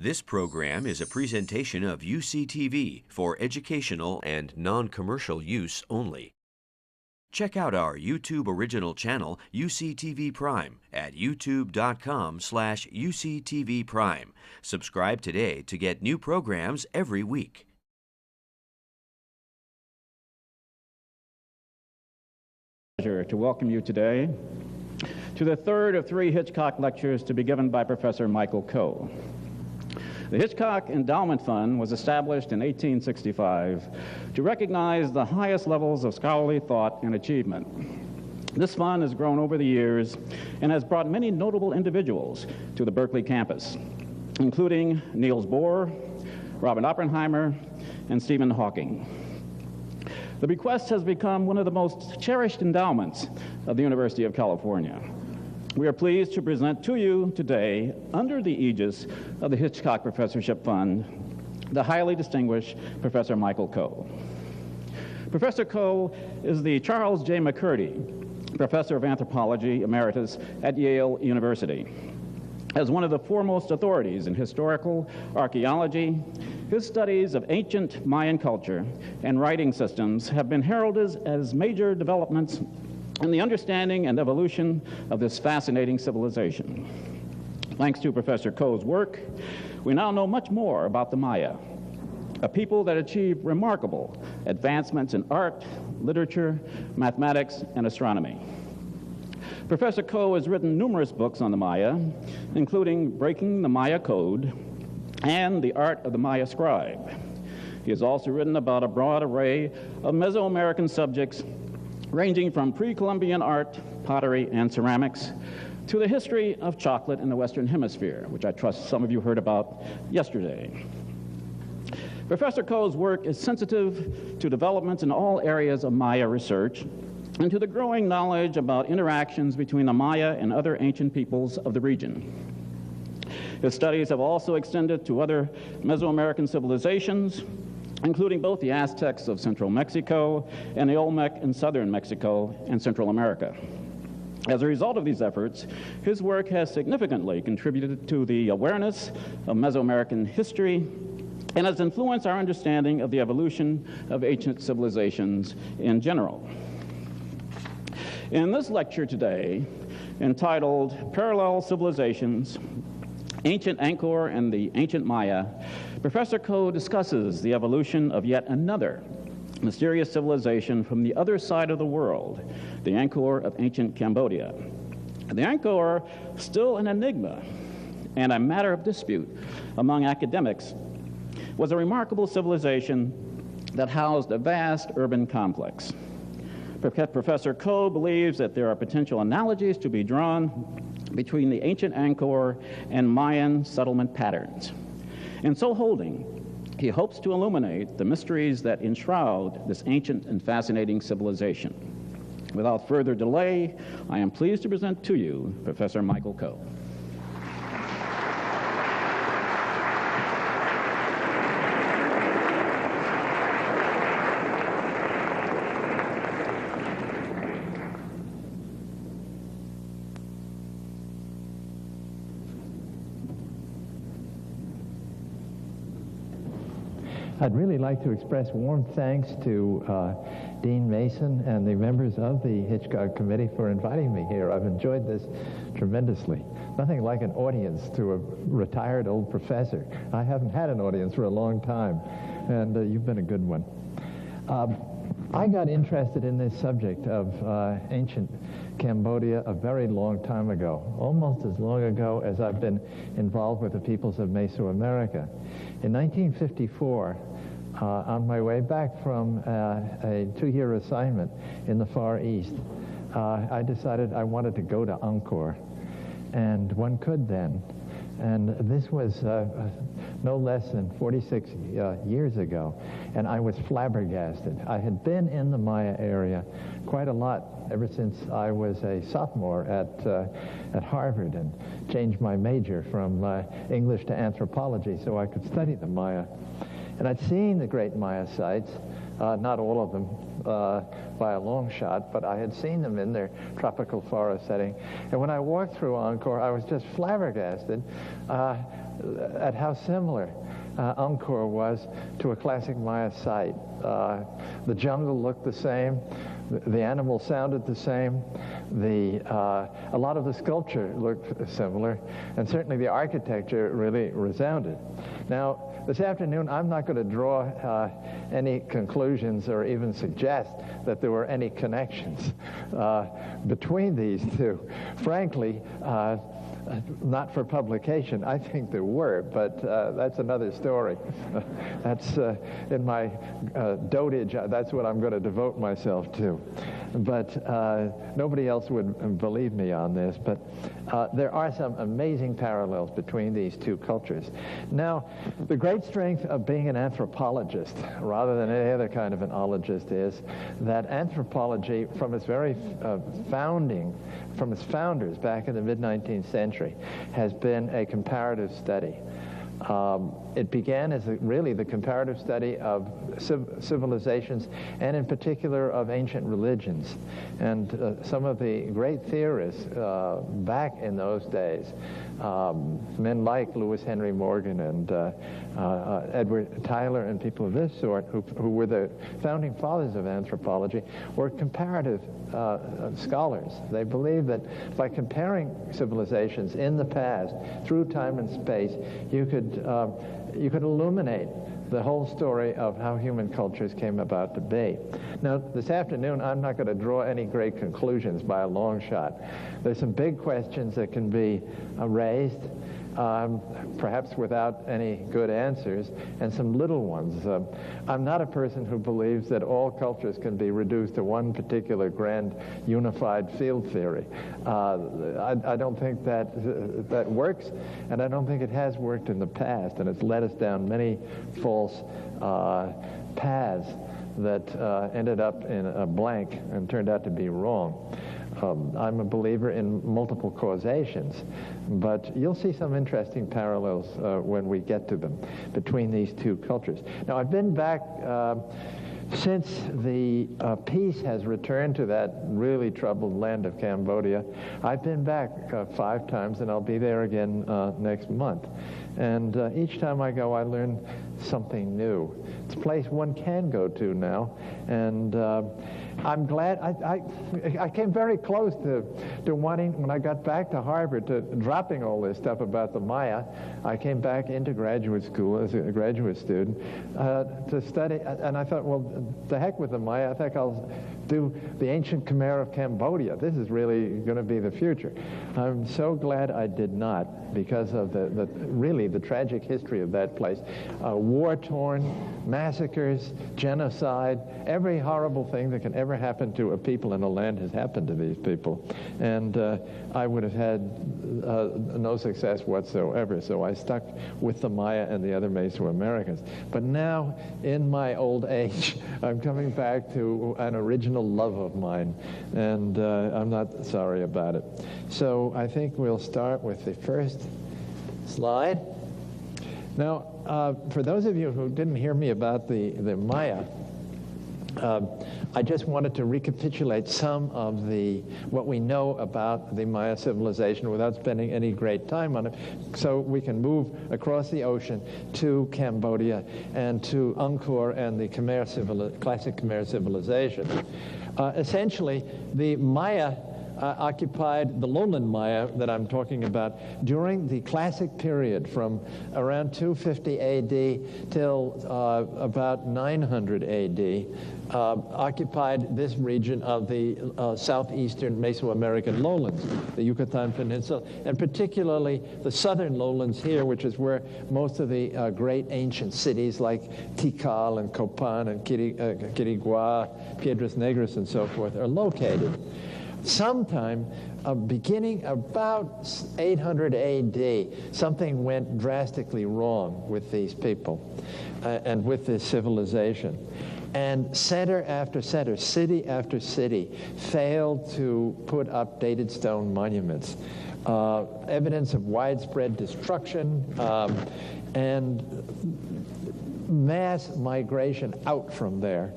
This program is a presentation of UCTV for educational and non-commercial use only. Check out our YouTube original channel, UCTV Prime, at youtube.com/UCTV Prime. Subscribe today to get new programs every week. Pleasure to welcome you today to the third of three Hitchcock lectures to be given by Professor Michael Coe. The Hitchcock Endowment Fund was established in 1865 to recognize the highest levels of scholarly thought and achievement. This fund has grown over the years and has brought many notable individuals to the Berkeley campus, including Niels Bohr, Robert Oppenheimer, and Stephen Hawking. The bequest has become one of the most cherished endowments of the University of California. We are pleased to present to you today, under the aegis of the Hitchcock Professorship Fund, the highly distinguished Professor Michael Coe. Professor Coe is the Charles J. McCurdy Professor of Anthropology Emeritus at Yale University. As one of the foremost authorities in historical archaeology, his studies of ancient Mayan culture and writing systems have been heralded as major developments in the understanding and evolution of this fascinating civilization. Thanks to Professor Coe's work, we now know much more about the Maya, a people that achieved remarkable advancements in art, literature, mathematics, and astronomy. Professor Coe has written numerous books on the Maya, including Breaking the Maya Code and The Art of the Maya Scribe. He has also written about a broad array of Mesoamerican subjects, ranging from pre-Columbian art, pottery, and ceramics, to the history of chocolate in the Western Hemisphere, which I trust some of you heard about yesterday. Professor Coe's work is sensitive to developments in all areas of Maya research and to the growing knowledge about interactions between the Maya and other ancient peoples of the region. His studies have also extended to other Mesoamerican civilizations, including both the Aztecs of central Mexico and the Olmec in southern Mexico and Central America. As a result of these efforts, his work has significantly contributed to the awareness of Mesoamerican history and has influenced our understanding of the evolution of ancient civilizations in general. In this lecture today, entitled Parallel Civilizations, Ancient Angkor and the Ancient Maya, Professor Coe discusses the evolution of yet another mysterious civilization from the other side of the world, the Angkor of ancient Cambodia. The Angkor, still an enigma and a matter of dispute among academics, was a remarkable civilization that housed a vast urban complex. Professor Coe believes that there are potential analogies to be drawn between the ancient Angkor and Mayan settlement patterns. In so holding, he hopes to illuminate the mysteries that enshroud this ancient and fascinating civilization. Without further delay, I am pleased to present to you Professor Michael Coe. I'd really like to express warm thanks to Dean Mason and the members of the Hitchcock Committee for inviting me here. I've enjoyed this tremendously. Nothing like an audience to a retired old professor. I haven't had an audience for a long time, and you've been a good one. I got interested in this subject of ancient Cambodia a very long time ago, almost as long ago as I've been involved with the peoples of Mesoamerica. In 1954, on my way back from a two-year assignment in the Far East, I decided I wanted to go to Angkor, and one could then. And this was no less than 46 years ago, and I was flabbergasted. I had been in the Maya area quite a lot ever since I was a sophomore at Harvard and changed my major from English to anthropology so I could study the Maya. And I'd seen the great Maya sites. not all of them by a long shot, but I had seen them in their tropical forest setting. And when I walked through Angkor, I was just flabbergasted at how similar Angkor was to a classic Maya site. The jungle looked the same, the animals sounded the same, a lot of the sculpture looked similar, and certainly the architecture really resounded. Now, this afternoon, I'm not going to draw any conclusions or even suggest that there were any connections between these two. Frankly, not for publication. I think there were, but that's another story. That's in my dotage, that's what I'm going to devote myself to. But nobody else would believe me on this, but there are some amazing parallels between these two cultures. Now, the great strength of being an anthropologist, rather than any other kind of an ologist, is that anthropology, from its very founding, from its founders back in the mid-19th century, has been a comparative study. It began as really the comparative study of civilizations, and in particular of ancient religions. And some of the great theorists back in those days, men like Lewis Henry Morgan and Edward Tyler and people of this sort, who were the founding fathers of anthropology, were comparative scholars. They believed that by comparing civilizations in the past through time and space, you could illuminate the whole story of how human cultures came about to be. Now, this afternoon, I'm not going to draw any great conclusions by a long shot. There's some big questions that can be raised, perhaps without any good answers, and some little ones. I'm not a person who believes that all cultures can be reduced to one particular grand unified field theory. I don't think that works, and I don't think it has worked in the past, and it's led us down many false paths that ended up in a blank and turned out to be wrong. I'm a believer in multiple causations, but you'll see some interesting parallels when we get to them between these two cultures. Now, I've been back since the peace has returned to that really troubled land of Cambodia. I've been back 5 times, and I'll be there again next month. And each time I go, I learn something new. It's a place one can go to now, and I'm glad. I came very close to wanting, when I got back to Harvard, to dropping all this stuff about the Maya. I came back into graduate school as a graduate student to study, and I thought, well, the heck with the Maya. I think I'll do the ancient Khmer of Cambodia. This is really going to be the future. I'm so glad I did not, because of really the tragic history of that place. War-torn, massacres, genocide, every horrible thing that can ever happen to a people in a land has happened to these people. And I would have had no success whatsoever, so I stuck with the Maya and the other Mesoamericans. But now, in my old age, I'm coming back to an original love of mine, and I'm not sorry about it. So I think we'll start with the first slide. Now, for those of you who didn't hear me about the Maya, I just wanted to recapitulate some of what we know about the Maya civilization without spending any great time on it, so we can move across the ocean to Cambodia and to Angkor and the classic Khmer civilization. Essentially, the Maya occupied the lowland Maya that I'm talking about during the classic period from around 250 AD till about 900 AD, occupied this region of the southeastern Mesoamerican lowlands, the Yucatan Peninsula, and particularly the southern lowlands here, which is where most of the great ancient cities like Tikal and Copan and Quirigua, Piedras Negras, and so forth are located. Sometime beginning about 800 AD, something went drastically wrong with these people and with this civilization. And center after center, city after city, failed to put up dated stone monuments. Evidence of widespread destruction, and mass migration out from there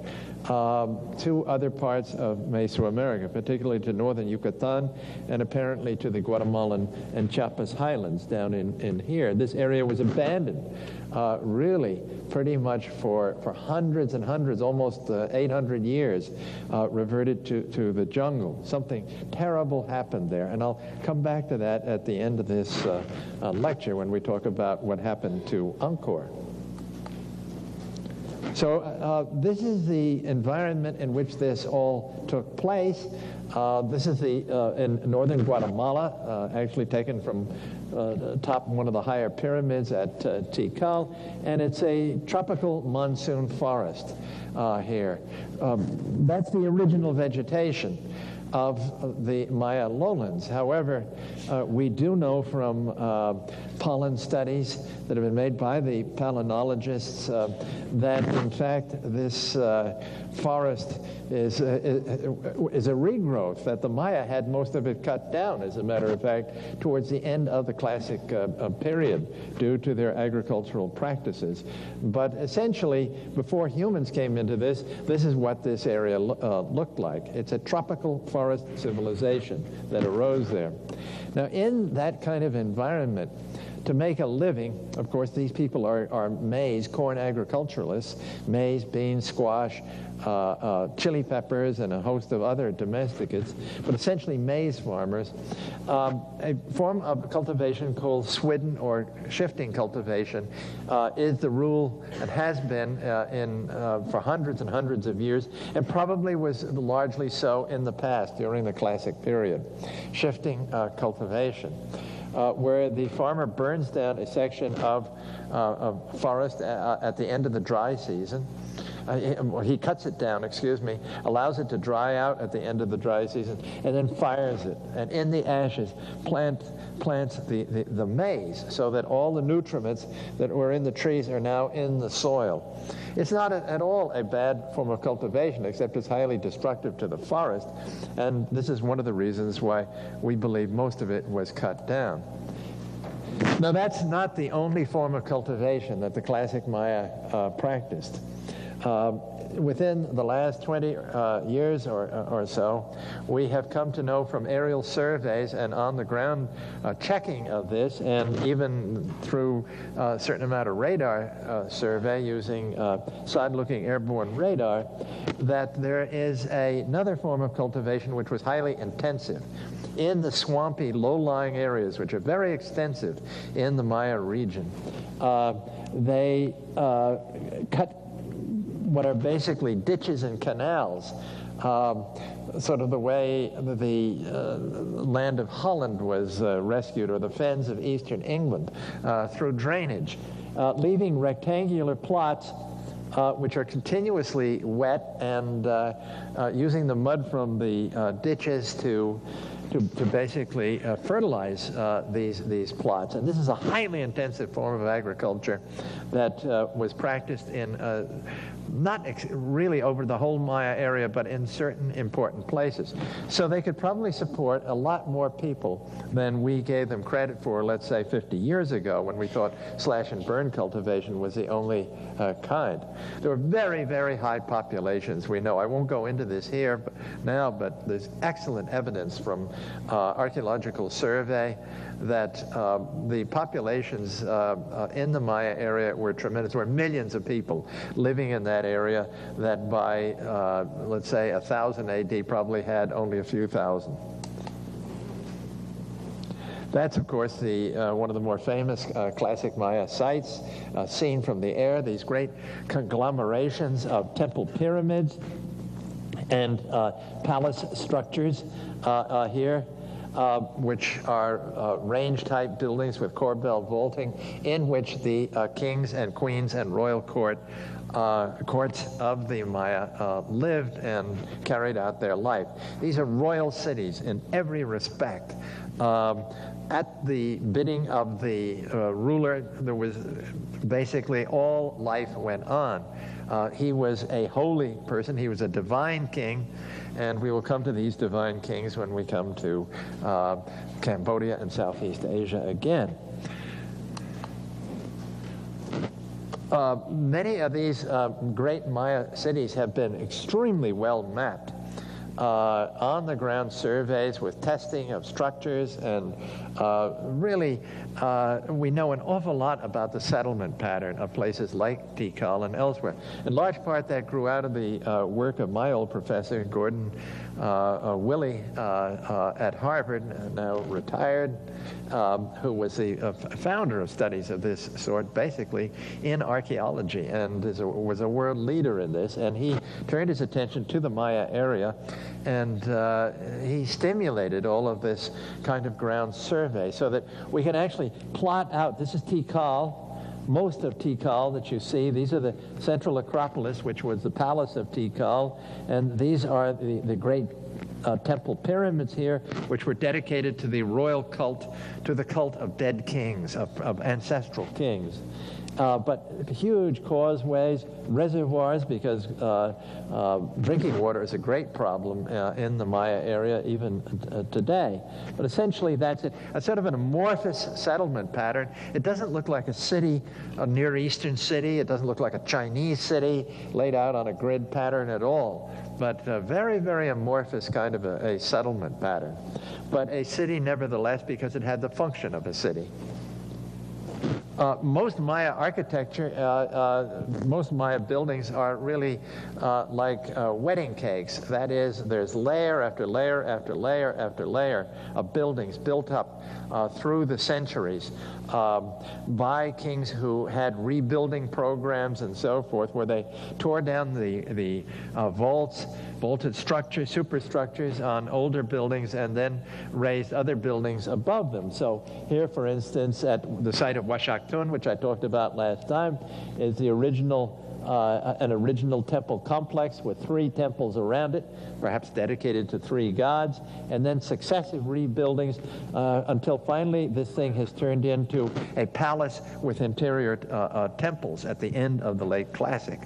to other parts of Mesoamerica, particularly to northern Yucatan and apparently to the Guatemalan and Chiapas highlands down in here. This area was abandoned really pretty much for hundreds and hundreds, almost 800 years, reverted to the jungle. Something terrible happened there, and I'll come back to that at the end of this lecture when we talk about what happened to Angkor. So this is the environment in which this all took place. This is in northern Guatemala, actually taken from top one of the higher pyramids at Tikal, and it's a tropical monsoon forest here. That's the original vegetation of the Maya lowlands. However, we do know from pollen studies that have been made by the palynologists that in fact this forest is a regrowth, that the Maya had most of it cut down, as a matter of fact, towards the end of the classic period due to their agricultural practices. But essentially, before humans came into this is what this area looked like. It's a tropical forest civilization that arose there. Now, in that kind of environment, to make a living, of course, these people are maize, corn agriculturalists, maize, beans, squash, chili peppers, and a host of other domesticates, but essentially maize farmers. A form of cultivation called swidden or shifting cultivation is the rule and has been for hundreds and hundreds of years, and probably was largely so in the past during the classic period. Shifting cultivation. Where the farmer burns down a section of forest at the end of the dry season. He cuts it down, allows it to dry out at the end of the dry season, and then fires it. And in the ashes, plants the maize, so that all the nutriments that were in the trees are now in the soil. It's not at all a bad form of cultivation, except it's highly destructive to the forest. And this is one of the reasons why we believe most of it was cut down. Now, that's not the only form of cultivation that the classic Maya practiced. Within the last 20 years or so, we have come to know from aerial surveys and on-the-ground checking of this, and even through a certain amount of radar survey using side-looking airborne radar, that there is another form of cultivation which was highly intensive in the swampy, low-lying areas, which are very extensive in the Maya region. They cut what are basically ditches and canals, sort of the way the land of Holland was rescued, or the fens of eastern England, through drainage, leaving rectangular plots which are continuously wet, and using the mud from the ditches to basically fertilize these plots. And this is a highly intensive form of agriculture that was practiced in not really over the whole Maya area, but in certain important places. So they could probably support a lot more people than we gave them credit for, let's say 50 years ago, when we thought slash and burn cultivation was the only kind. There were very, very high populations, we know. I won't go into this here now, but there's excellent evidence from archaeological survey that the populations in the Maya area were tremendous. There were millions of people living in that area that by, let's say, 1000 AD probably had only a few thousand. That's, of course, one of the more famous classic Maya sites seen from the air, these great conglomerations of temple pyramids and palace structures here, which are range-type buildings with corbel vaulting, in which the kings and queens and royal courts of the Maya lived and carried out their life. These are royal cities in every respect. At the bidding of the ruler, there was basically all life went on. He was a holy person. He was a divine king. And we will come to these divine kings when we come to Cambodia and Southeast Asia again. Many of these great Maya cities have been extremely well mapped. On-the-ground surveys with testing of structures, and really we know an awful lot about the settlement pattern of places like Tikal and elsewhere. In large part that grew out of the work of my old professor, Gordon Willey at Harvard, now retired, who was the founder of studies of this sort, basically in archaeology, and was a world leader in this. And he turned his attention to the Maya area, and he stimulated all of this kind of ground survey so that we can actually plot out. This is Tikal. Most of Tikal that you see, these are the central Acropolis, which was the palace of Tikal, and these are the great temple pyramids here, which were dedicated to the royal cult, to the cult of dead kings, of ancestral kings. But huge causeways, reservoirs, because drinking water is a great problem in the Maya area even today. But essentially that's it. A sort of an amorphous settlement pattern. It doesn't look like a city, a Near Eastern city. It doesn't look like a Chinese city laid out on a grid pattern at all. But a very, very amorphous kind of a settlement pattern. But a city nevertheless, because it had the function of a city. Most Maya architecture, most Maya buildings are really like wedding cakes. That is, there's layer after layer after layer after layer of buildings built up through the centuries by kings who had rebuilding programs and so forth, where they tore down the vaults, vaulted structures, superstructures on older buildings, and then raised other buildings above them. So here, for instance, at the site of Washaktun, which I talked about last time, is the original an original temple complex with 3 temples around it, perhaps dedicated to 3 gods, and then successive rebuildings until finally this thing has turned into a palace with interior temples at the end of the late Classic.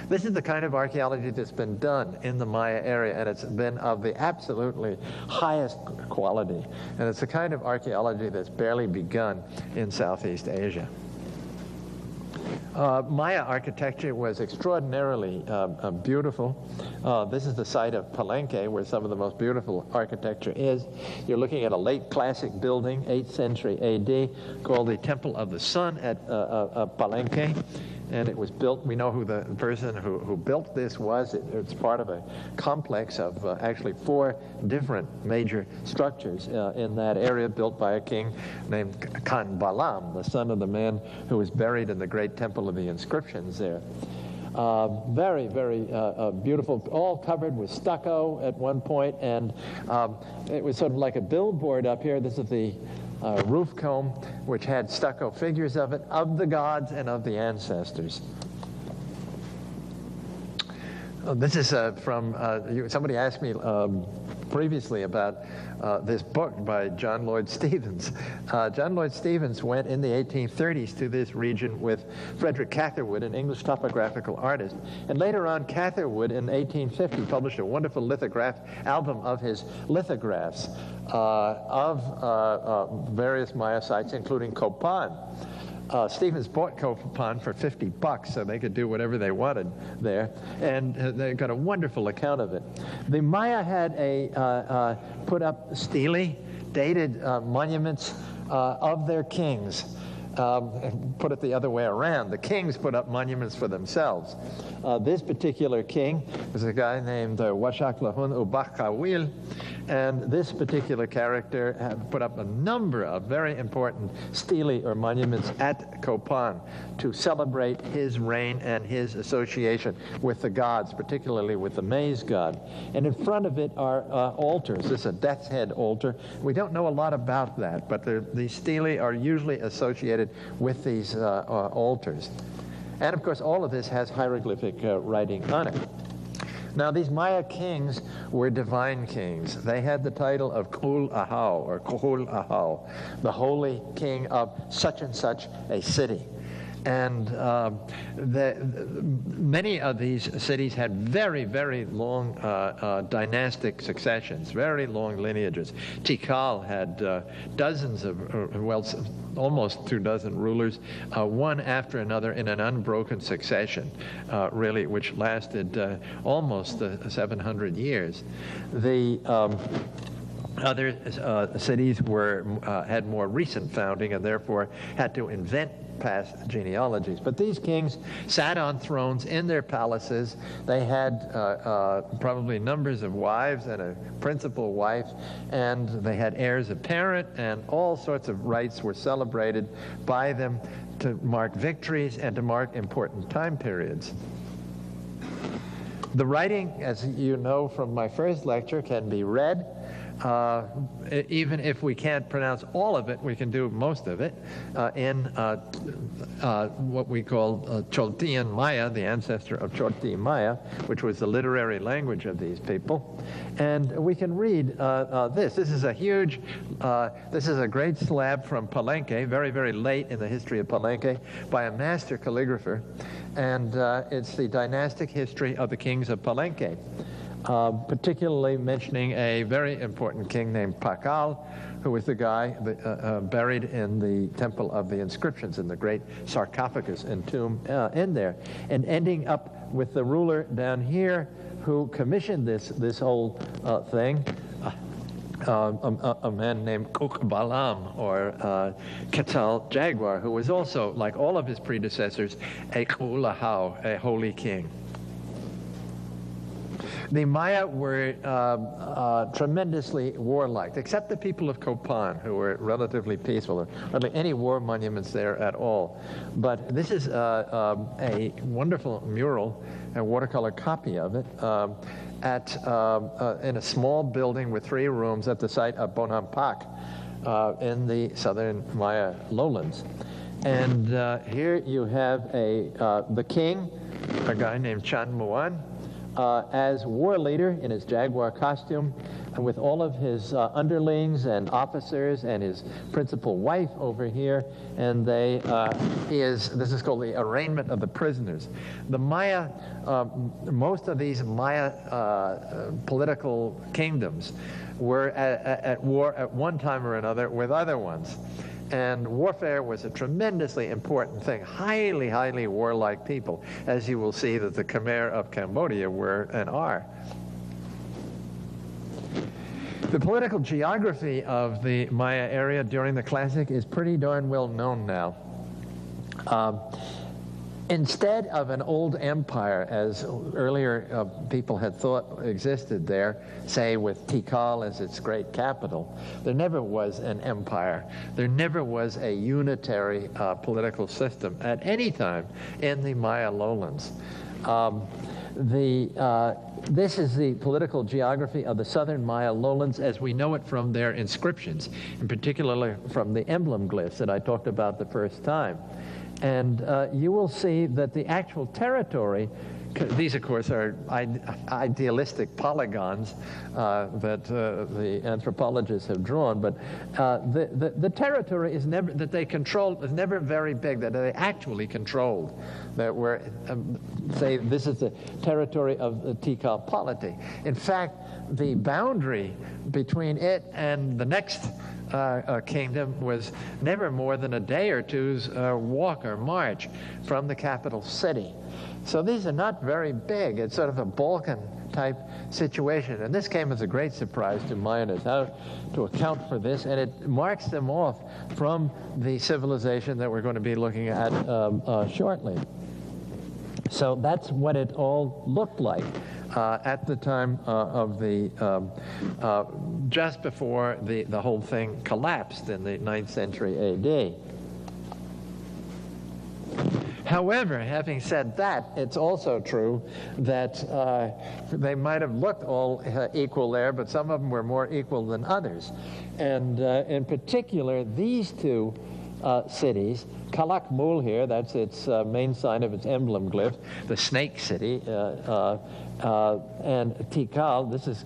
This is the kind of archaeology that's been done in the Maya area, and it's been of the absolutely highest quality. And it's the kind of archaeology that's barely begun in Southeast Asia. Maya architecture was extraordinarily beautiful. This is the site of Palenque, where some of the most beautiful architecture is. You're looking at a late Classic building, 8th century AD, called the Temple of the Sun at Palenque. And it was built, we know who the person who built this was. It's part of a complex of actually 4 different major structures in that area, built by a king named Khan Balam, the son of the man who was buried in the great Temple of the Inscriptions there. Very, very beautiful, all covered with stucco at one point, and it was sort of like a billboard up here. This is the roof comb, which had stucco figures of it, of the gods and of the ancestors. This is from, somebody asked me previously about this book by John Lloyd Stephens. John Lloyd Stephens went in the 1830s to this region with Frederick Catherwood, an English topographical artist. And later on, Catherwood in 1850 published a wonderful lithograph album of his lithographs of various Maya sites, including Copan. Stephens bought Copan for $50, so they could do whatever they wanted there, and they got a wonderful account of it. The Maya had put up stele, dated monuments of their kings. Put it the other way around. The kings put up monuments for themselves. This particular king was a guy named Washaklahun Ubakawil, and this particular character had put up a number of very important stele or monuments at Copan to celebrate his reign and his association with the gods, particularly with the maize god. And in front of it are altars. This is a death's head altar. We don't know a lot about that, but the stele are usually associated with these altars. And of course, all of this has hieroglyphic writing on it. Now, these Maya kings were divine kings. They had the title of Kul Ahau, or Kuhul Ahau, the holy king of such and such a city. And many of these cities had very, very long dynastic successions, very long lineages. Tikal had dozens of, well, almost 24 rulers, one after another in an unbroken succession, really, which lasted almost 700 years. The other cities had more recent founding and therefore had to invent past genealogies. But these kings sat on thrones in their palaces. They had probably numbers of wives and a principal wife, and they had heirs apparent, and all sorts of rites were celebrated by them to mark victories and to mark important time periods. The writing, as you know from my first lecture, can be read. Even if we can't pronounce all of it, we can do most of it in what we call Choltian Maya, the ancestor of Chorti Maya, which was the literary language of these people. And we can read this. This is a huge, this is a great slab from Palenque, very, very late in the history of Palenque, by a master calligrapher. And it's the dynastic history of the kings of Palenque. Particularly mentioning a very important king named Pakal, who was the guy buried in the Temple of the Inscriptions, in the great sarcophagus and tomb in there, and ending up with the ruler down here who commissioned this whole thing, a man named Kuk Balam, or Quetzal Jaguar, who was also, like all of his predecessors, a Kulahau, a holy king. The Maya were tremendously warlike, except the people of Copan, who were relatively peaceful. There are hardly any war monuments there at all. But this is a wonderful mural, a watercolor copy of it, in a small building with 3 rooms at the site of Bonampak in the southern Maya lowlands. And here you have the king, a guy named Chan Muan, as war leader in his jaguar costume, and with all of his underlings and officers and his principal wife over here, and this is called the arraignment of the prisoners. The Maya, most of these Maya political kingdoms were at war at one time or another with other ones. And warfare was a tremendously important thing. Highly, highly warlike people, as you will see that the Khmer of Cambodia were and are. The political geography of the Maya area during the Classic is pretty darn well known now. Instead of an old empire, as earlier people had thought existed there, say with Tikal as its great capital, there never was an empire. There never was a unitary political system at any time in the Maya lowlands. This is the political geography of the southern Maya lowlands as we know it from their inscriptions, and particularly from the emblem glyphs that I talked about the first time. And you will see that the actual territory, these of course are idealistic polygons that the anthropologists have drawn, but the territory is never, that they controlled, is never very big, that they actually controlled. That were, say, this is the territory of the Tikal polity. In fact, the boundary between it and the next kingdom was never more than a day or two's walk or march from the capital city. So these are not very big. It's sort of a Balkan type situation. And this came as a great surprise to Mayans, how to account for this. And it marks them off from the civilization that we're going to be looking at shortly. So that's what it all looked like at the time of the, just before the whole thing collapsed in the 9th century AD. However, having said that, it's also true that they might have looked all equal there, but some of them were more equal than others. And in particular, these two cities, Kalak Mul here, that's its main sign of its emblem glyph, the snake city, and Tikal, this is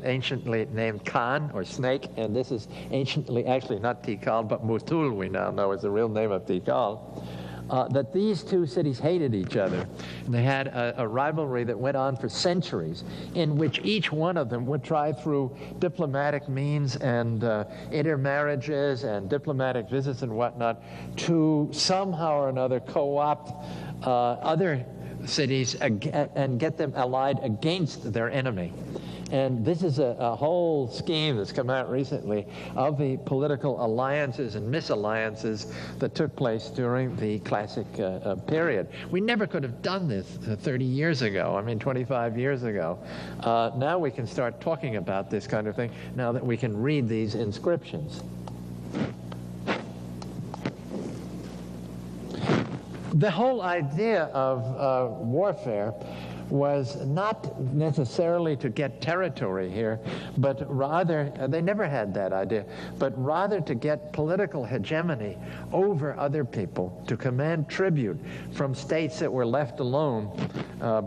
anciently named Khan, or snake, and this is anciently, actually not Tikal, but Mutul we now know is the real name of Tikal. that these two cities hated each other. And they had a rivalry that went on for centuries, in which each one of them would try through diplomatic means and intermarriages and diplomatic visits and whatnot to somehow or another co-opt other cities and get them allied against their enemy. And this is a whole scheme that's come out recently of the political alliances and misalliances that took place during the classic period. We never could have done this 30 years ago, I mean 25 years ago. Now we can start talking about this kind of thing, now that we can read these inscriptions. The whole idea of warfare was not necessarily to get territory here, but rather, they never had that idea, but rather to get political hegemony over other people, to command tribute from states that were left alone,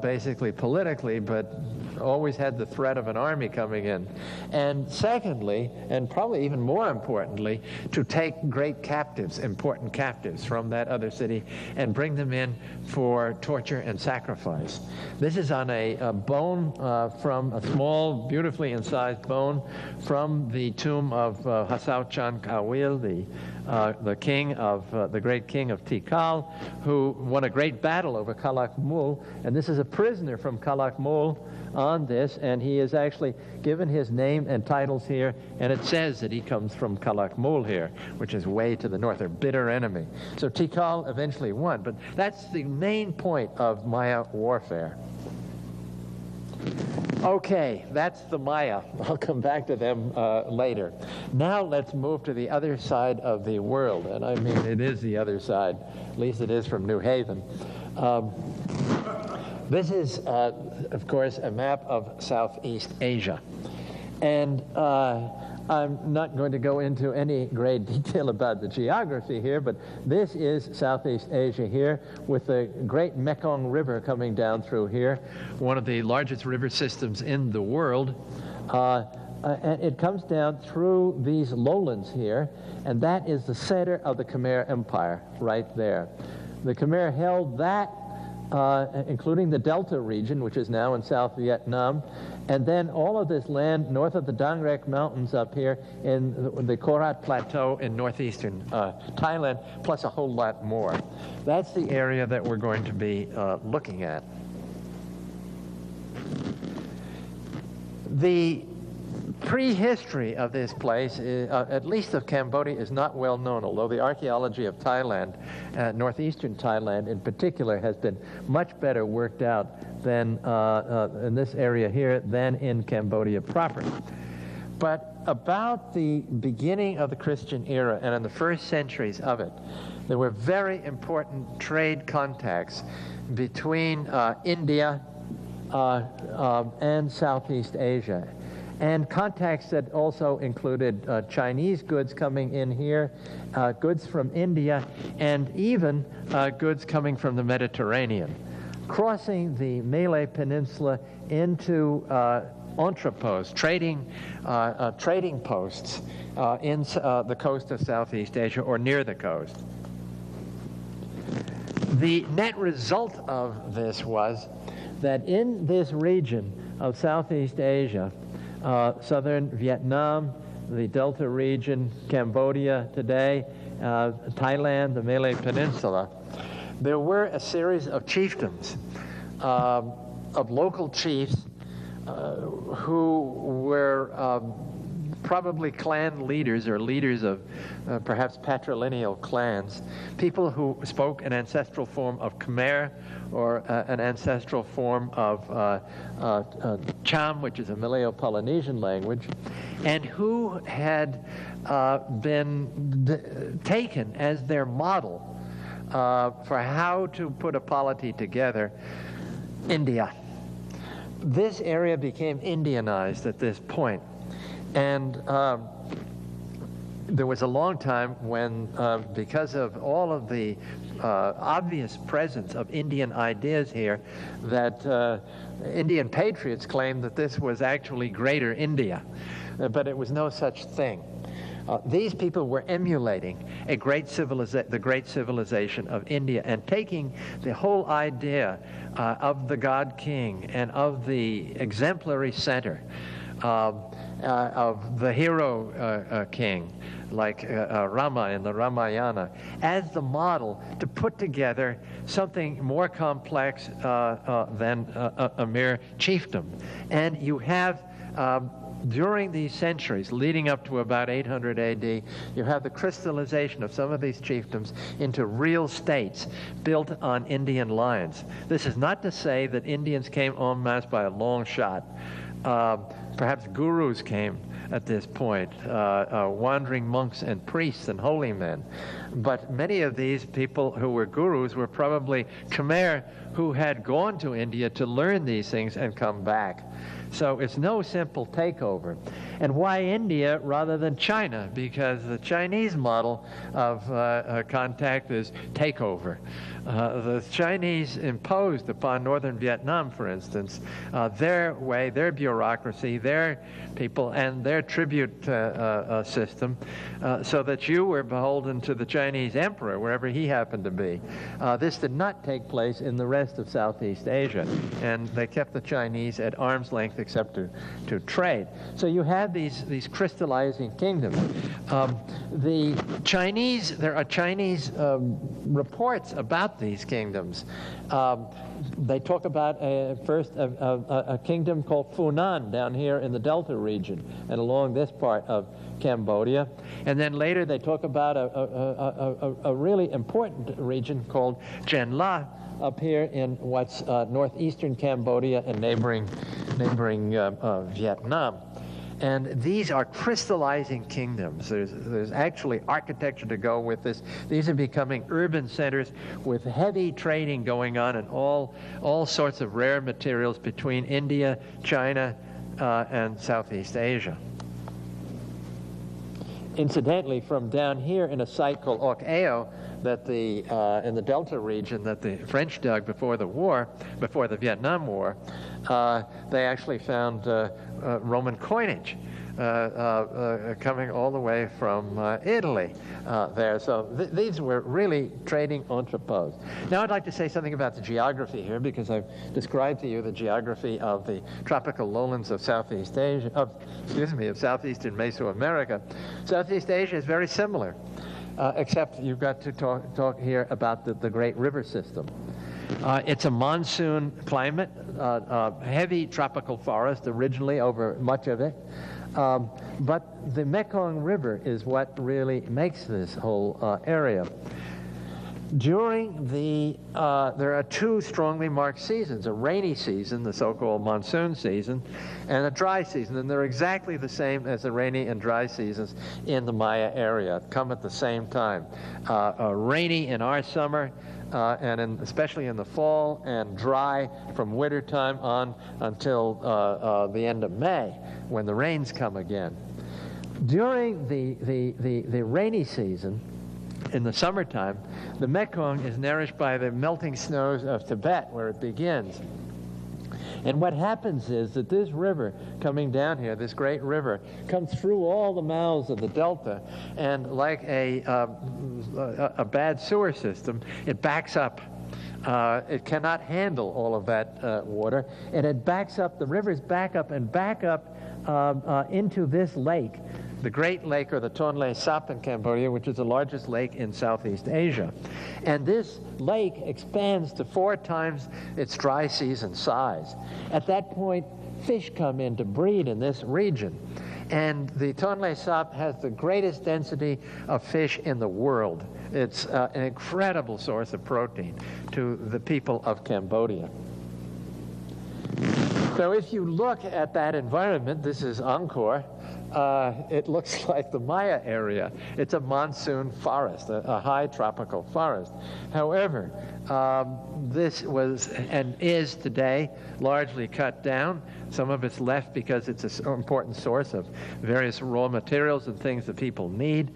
basically politically, but always had the threat of an army coming in. And secondly, and probably even more importantly, to take great captives, important captives from that other city and bring them in for torture and sacrifice. This is on a bone from a small, beautifully incised bone from the tomb of Hasao Chan Kawil, the king of the great king of Tikal, who won a great battle over Kalak Mul. And this is a prisoner from Kalak Mul on this, and he is actually given his name and titles here, and it says that he comes from Kalak Mul here, which is way to the north, their bitter enemy. So Tikal eventually won, but that's the main point of Maya warfare. Okay, that's the Maya. I'll come back to them later. Now let's move to the other side of the world, and I mean it is the other side, at least it is from New Haven. This is, of course, a map of Southeast Asia. And I'm not going to go into any great detail about the geography here, but this is Southeast Asia here, with the great Mekong River coming down through here, one of the largest river systems in the world. And it comes down through these lowlands here, and that is the center of the Khmer Empire right there. The Khmer held that, including the Delta region, which is now in South Vietnam, and then all of this land north of the Dang Rek Mountains up here in the Korat Plateau in northeastern Thailand, plus a whole lot more. That's the area that we're going to be looking at. The prehistory of this place, at least of Cambodia, is not well known, although the archaeology of Thailand, northeastern Thailand in particular, has been much better worked out than in this area here than in Cambodia proper. But about the beginning of the Christian era and in the first centuries of it, there were very important trade contacts between India and Southeast Asia. And contacts that also included Chinese goods coming in here, goods from India, and even goods coming from the Mediterranean, crossing the Malay Peninsula into entrepôts, trading posts in the coast of Southeast Asia or near the coast. The net result of this was that in this region of Southeast Asia, southern Vietnam, the Delta region, Cambodia today, Thailand, the Malay Peninsula, there were a series of chiefdoms, of local chiefs who were probably clan leaders or leaders of perhaps patrilineal clans, people who spoke an ancestral form of Khmer or an ancestral form of Cham, which is a Malayo-Polynesian language, and who had been taken as their model for how to put a polity together, India. This area became Indianized at this point. And there was a long time when, because of all of the obvious presence of Indian ideas here, that Indian patriots claimed that this was actually Greater India, but it was no such thing. These people were emulating the great civilization of India and taking the whole idea of the God King and of the exemplary center of the hero king, like Rama in the Ramayana, as the model to put together something more complex than a mere chiefdom. And you have during these centuries leading up to about 800 AD, you have the crystallization of some of these chiefdoms into real states built on Indian lines. This is not to say that Indians came en masse by a long shot. Perhaps gurus came at this point, wandering monks and priests and holy men. But many of these people who were gurus were probably Khmer who had gone to India to learn these things and come back. So it's no simple takeover. And why India rather than China? Because the Chinese model of contact is takeover. The Chinese imposed upon northern Vietnam, for instance, their way, their bureaucracy, their people, and their tribute system, so that you were beholden to the Chinese emperor, wherever he happened to be. This did not take place in the rest of Southeast Asia, and they kept the Chinese at arm's length except to trade. So you have these crystallizing kingdoms. The Chinese, there are Chinese reports about these kingdoms. They talk about first a kingdom called Funan down here in the Delta region and along this part of Cambodia. And then later they talk about a really important region called Jen-La up here in what's northeastern Cambodia and neighboring Vietnam. And these are crystallizing kingdoms. There's actually architecture to go with this. These are becoming urban centers with heavy trading going on and all sorts of rare materials between India, China, and Southeast Asia. Incidentally, from down here in a site called Oc Eo, that in the Delta region that the French dug before the Vietnam War, they actually found Roman coinage coming all the way from Italy there. So these were really trading entrepôts. Now I'd like to say something about the geography here, because I've described to you the geography of the tropical lowlands of Southeast Asia, of southeastern Mesoamerica. Southeast Asia is very similar. Except you've got to talk here about the great river system. It's a monsoon climate, heavy tropical forest originally over much of it. But the Mekong River is what really makes this whole area. During there are two strongly marked seasons, a rainy season, the so-called monsoon season, and a dry season, and they're exactly the same as the rainy and dry seasons in the Maya area, come at the same time. Rainy in our summer, and especially in the fall, and dry from winter time on until the end of May, when the rains come again. During the rainy season, in the summertime, the Mekong is nourished by the melting snows of Tibet, where it begins. And what happens is that this river coming down here, this great river, comes through all the mouths of the delta, and like a bad sewer system, it backs up. It cannot handle all of that water, and it backs up, the rivers back up into this lake, the Great Lake, or the Tonle Sap in Cambodia, which is the largest lake in Southeast Asia. And this lake expands to 4 times its dry season size. At that point, fish come in to breed in this region. And the Tonle Sap has the greatest density of fish in the world. It's an incredible source of protein to the people of Cambodia. So if you look at that environment, this is Angkor, it looks like the Maya area. It's a monsoon forest, a high tropical forest. However, this was and is today largely cut down. Some of it's left because it's an important source of various raw materials and things that people need.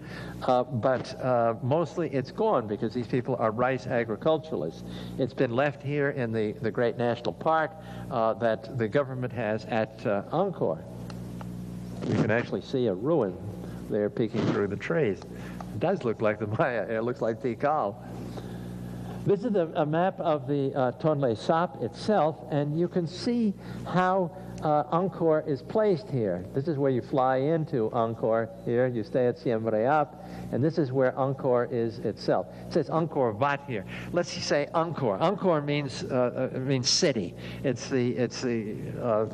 But mostly it's gone because these people are rice agriculturalists. It's been left here in the great national park that the government has at Angkor. You can actually see a ruin there peeking through the trees. It does look like the Maya. It looks like Tikal. This is a map of the Tonle Sap itself, and you can see how Angkor is placed here. This is where you fly into Angkor here. You stay at Siem Reap, and this is where Angkor is itself. It says Angkor Wat here. Let's say Angkor. Angkor means city. It's the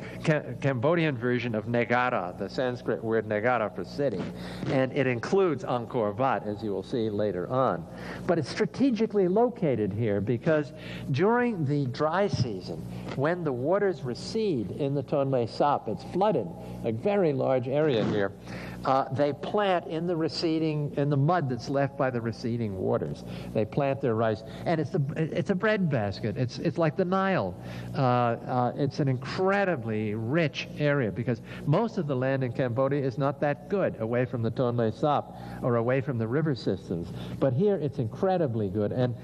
Cambodian version of Negara, the Sanskrit word Negara for city, and it includes Angkor Wat, as you will see later on. But it's strategically located here because during the dry season, when the waters recede in the Tonle Sap, it's flooded, a very large area here. They plant in the mud that's left by the receding waters. They plant their rice, and it's a breadbasket. It's like the Nile. It's an incredibly rich area because most of the land in Cambodia is not that good away from the Tonle Sap or away from the river systems. But here it's incredibly good, and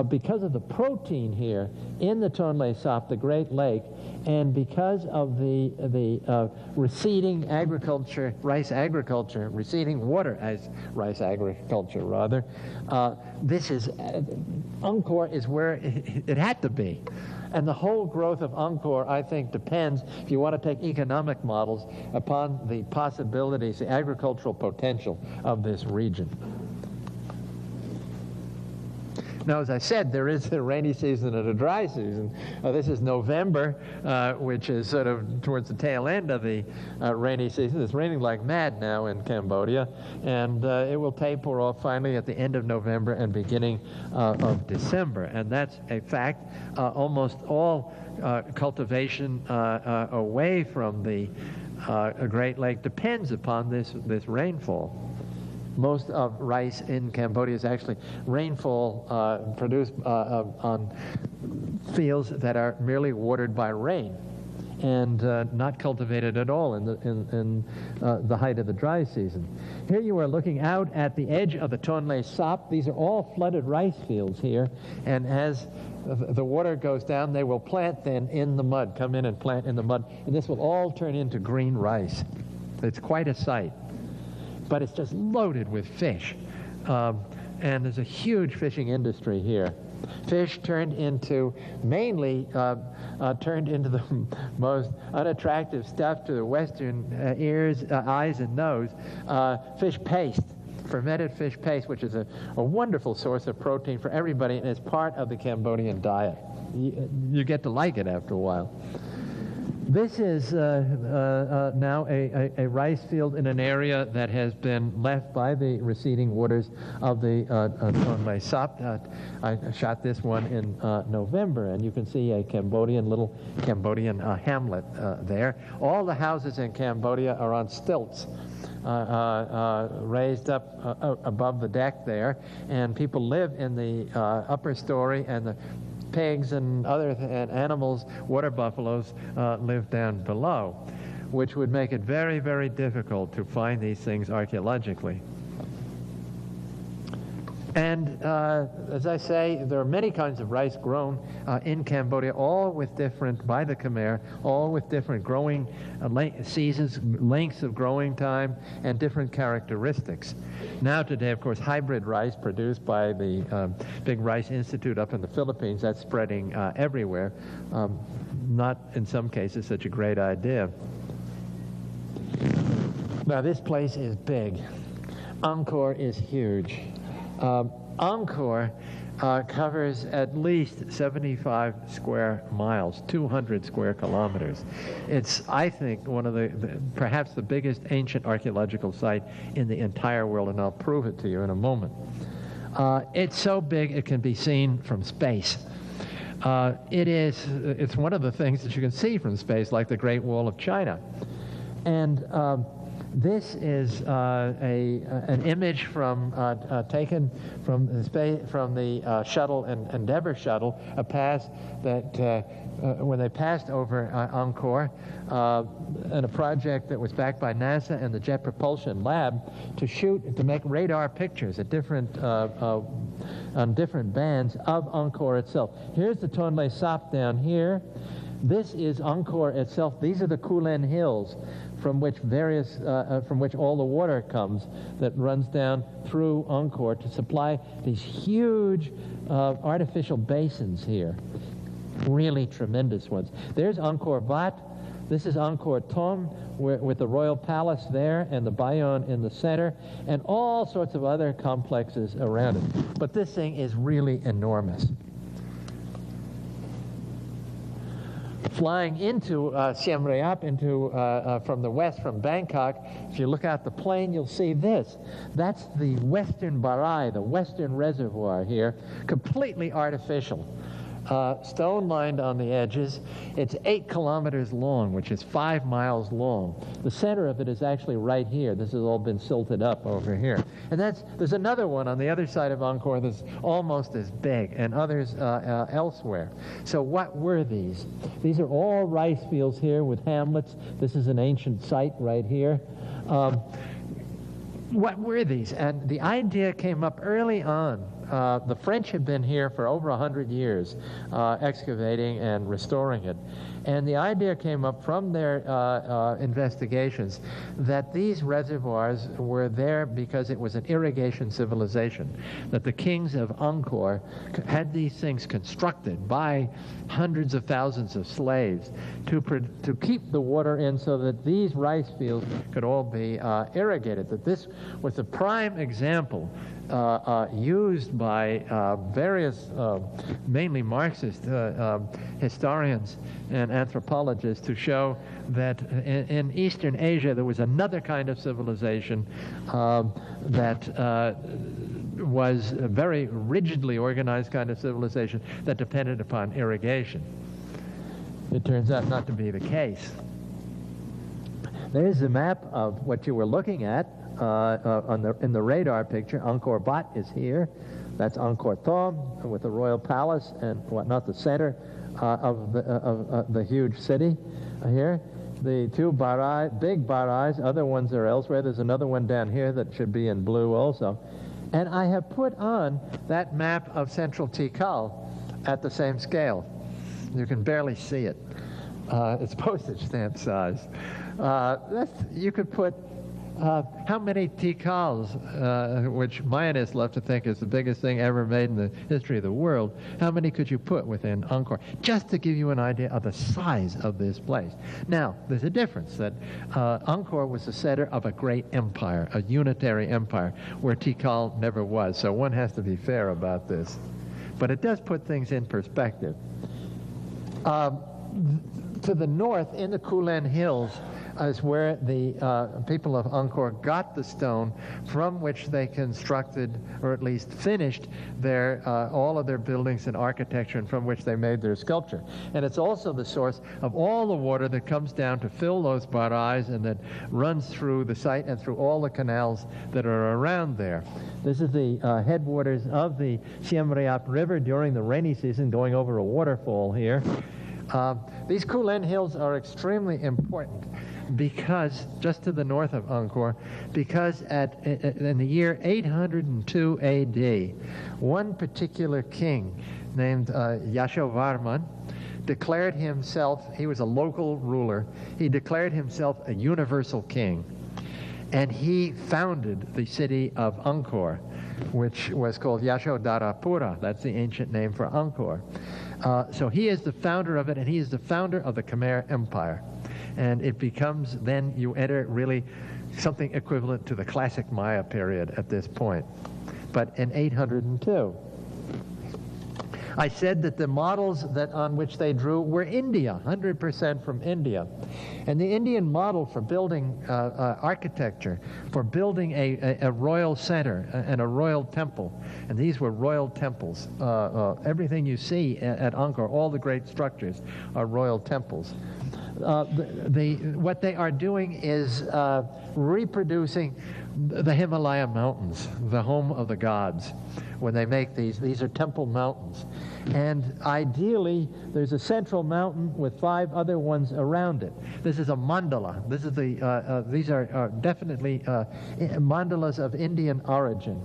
because of the protein here in the Tonle Sap, the Great Lake, and because of the receding agriculture, rice agriculture, receding water as rice agriculture rather, Angkor is where it had to be. And the whole growth of Angkor, I think, depends, if you want to take economic models, upon the possibilities, the agricultural potential of this region. Now, as I said, there is a rainy season and a dry season. This is November, which is sort of towards the tail end of the rainy season. It's raining like mad now in Cambodia, and it will taper off finally at the end of November and beginning of December. And that's a fact. Almost all cultivation away from the Great Lake depends upon this rainfall. Most of rice in Cambodia is actually rainfall produced on fields that are merely watered by rain and not cultivated at all in the height of the dry season. Here you are looking out at the edge of the Tonle Sap. These are all flooded rice fields here, and as the water goes down, they will plant then in the mud, come in and plant in the mud, and this will all turn into green rice. It's quite a sight. But it's just loaded with fish. And there's a huge fishing industry here. Fish turned into the most unattractive stuff to the Western ears, eyes, and nose. Fish paste, fermented fish paste, which is a wonderful source of protein for everybody, and it's part of the Cambodian diet. You get to like it after a while. This is now a rice field in an area that has been left by the receding waters of the Tonle Sap. I shot this one in November, and you can see a little Cambodian hamlet there. All the houses in Cambodia are on stilts, raised up above the deck there, and people live in the upper story, and the pigs and other animals, water buffaloes, live down below, which would make it very, very difficult to find these things archaeologically. And as I say, there are many kinds of rice grown in Cambodia, all with different, by the Khmer, all with different growing seasons, lengths of growing time, and different characteristics. Now today, of course, hybrid rice produced by the Big Rice Institute up in the Philippines, that's spreading everywhere. Not, in some cases, such a great idea. Now, this place is big. Angkor is huge. Angkor covers at least 75 square miles, 200 square kilometers. It's, I think, one of perhaps the biggest ancient archaeological site in the entire world, and I'll prove it to you in a moment. It's so big it can be seen from space. It's one of the things that you can see from space, like the Great Wall of China. And this is an image taken from the shuttle, Endeavour shuttle, a pass that when they passed over Angkor, and a project that was backed by NASA and the Jet Propulsion Lab to make radar pictures at on different bands of Angkor itself. Here's the Tonle Sap down here. This is Angkor itself. These are the Kulen Hills from which from which all the water comes that runs down through Angkor to supply these huge artificial basins here. Really tremendous ones. There's Angkor Wat. This is Angkor Thom, with the royal palace there and the Bayon in the center, and all sorts of other complexes around it. But this thing is really enormous. Flying into Siem Reap, from the west, from Bangkok, if you look out the plain, you'll see this. That's the Western Barai, the Western Reservoir here, completely artificial. Stone lined on the edges. It's 8 kilometers long, which is 5 miles long. The center of it is actually right here. This has all been silted up over here. And there's another one on the other side of Angkor that's almost as big, and others elsewhere. So what were these? These are all rice fields here with hamlets. This is an ancient site right here. What were these? And the idea came up early on. The French had been here for over 100 years, excavating and restoring it. And the idea came up from their investigations that these reservoirs were there because it was an irrigation civilization, that the kings of Angkor had these things constructed by hundreds of thousands of slaves to keep the water in so that these rice fields could all be irrigated. That this was a prime example used by various, mainly Marxist historians and anthropologists to show that in Eastern Asia there was another kind of civilization that was a very rigidly organized kind of civilization that depended upon irrigation. It turns out not to be the case. There's a map of what you were looking at. In the radar picture. Angkor Wat is here. That's Angkor Thom with the royal palace and whatnot, the center of the huge city here. The two big barais, other ones are elsewhere. There's another one down here that should be in blue also. And I have put on that map of central Tikal at the same scale. You can barely see it. It's postage stamp size. You could put how many Tikals, which Mayanists love to think is the biggest thing ever made in the history of the world, how many could you put within Angkor? Just to give you an idea of the size of this place. Now, there's a difference that Angkor was the center of a great empire, a unitary empire, where Tikal never was. So one has to be fair about this. But it does put things in perspective. To the north, in the Kulen Hills, is where the people of Angkor got the stone from which they constructed, or at least finished, all of their buildings and architecture, and from which they made their sculpture. And it's also the source of all the water that comes down to fill those barais and that runs through the site and through all the canals that are around there. This is the headwaters of the Siem Reap River during the rainy season, going over a waterfall here. These Kulen Hills are extremely important because, just to the north of Angkor, because in the year 802 AD, one particular king named Yashovarman declared himself, he was a local ruler, he declared himself a universal king. And he founded the city of Angkor, which was called Yashodarapura. That's the ancient name for Angkor. So he is the founder of it, and he is the founder of the Khmer Empire. And it becomes, then you enter really something equivalent to the classic Maya period at this point. But in 802. I said that the models on which they drew were India, 100% from India. And the Indian model for building architecture, for building a royal center and a royal temple, and these were royal temples. Everything you see at Angkor, all the great structures, are royal temples. What they are doing is reproducing the Himalaya mountains, the home of the gods. When they make these are temple mountains. And ideally, there's a central mountain with 5 other ones around it. This is a mandala. These are definitely mandalas of Indian origin.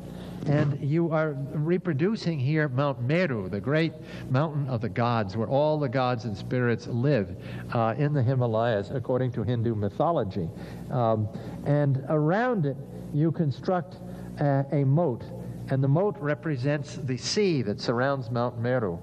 And you are reproducing here Mount Meru, the great mountain of the gods, where all the gods and spirits live in the Himalayas, according to Hindu mythology. And around it, you construct a moat. And the moat represents the sea that surrounds Mount Meru.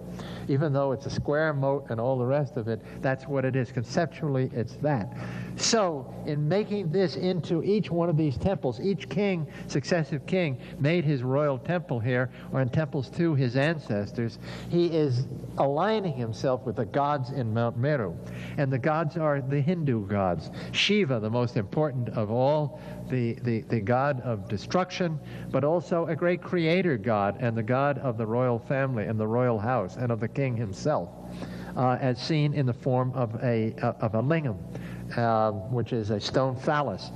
Even though it's a square moat and all the rest of it, that's what it is. Conceptually, it's that. So, in making this into each one of these temples, each king, successive king, made his royal temple here, or in temples to his ancestors. He is aligning himself with the gods in Mount Meru. And the gods are the Hindu gods. Shiva, the most important of all, the god of destruction, but also a great creator god, and the god of the royal family and the royal house and of the king himself, as seen in the form of a lingam, which is a stone phallus,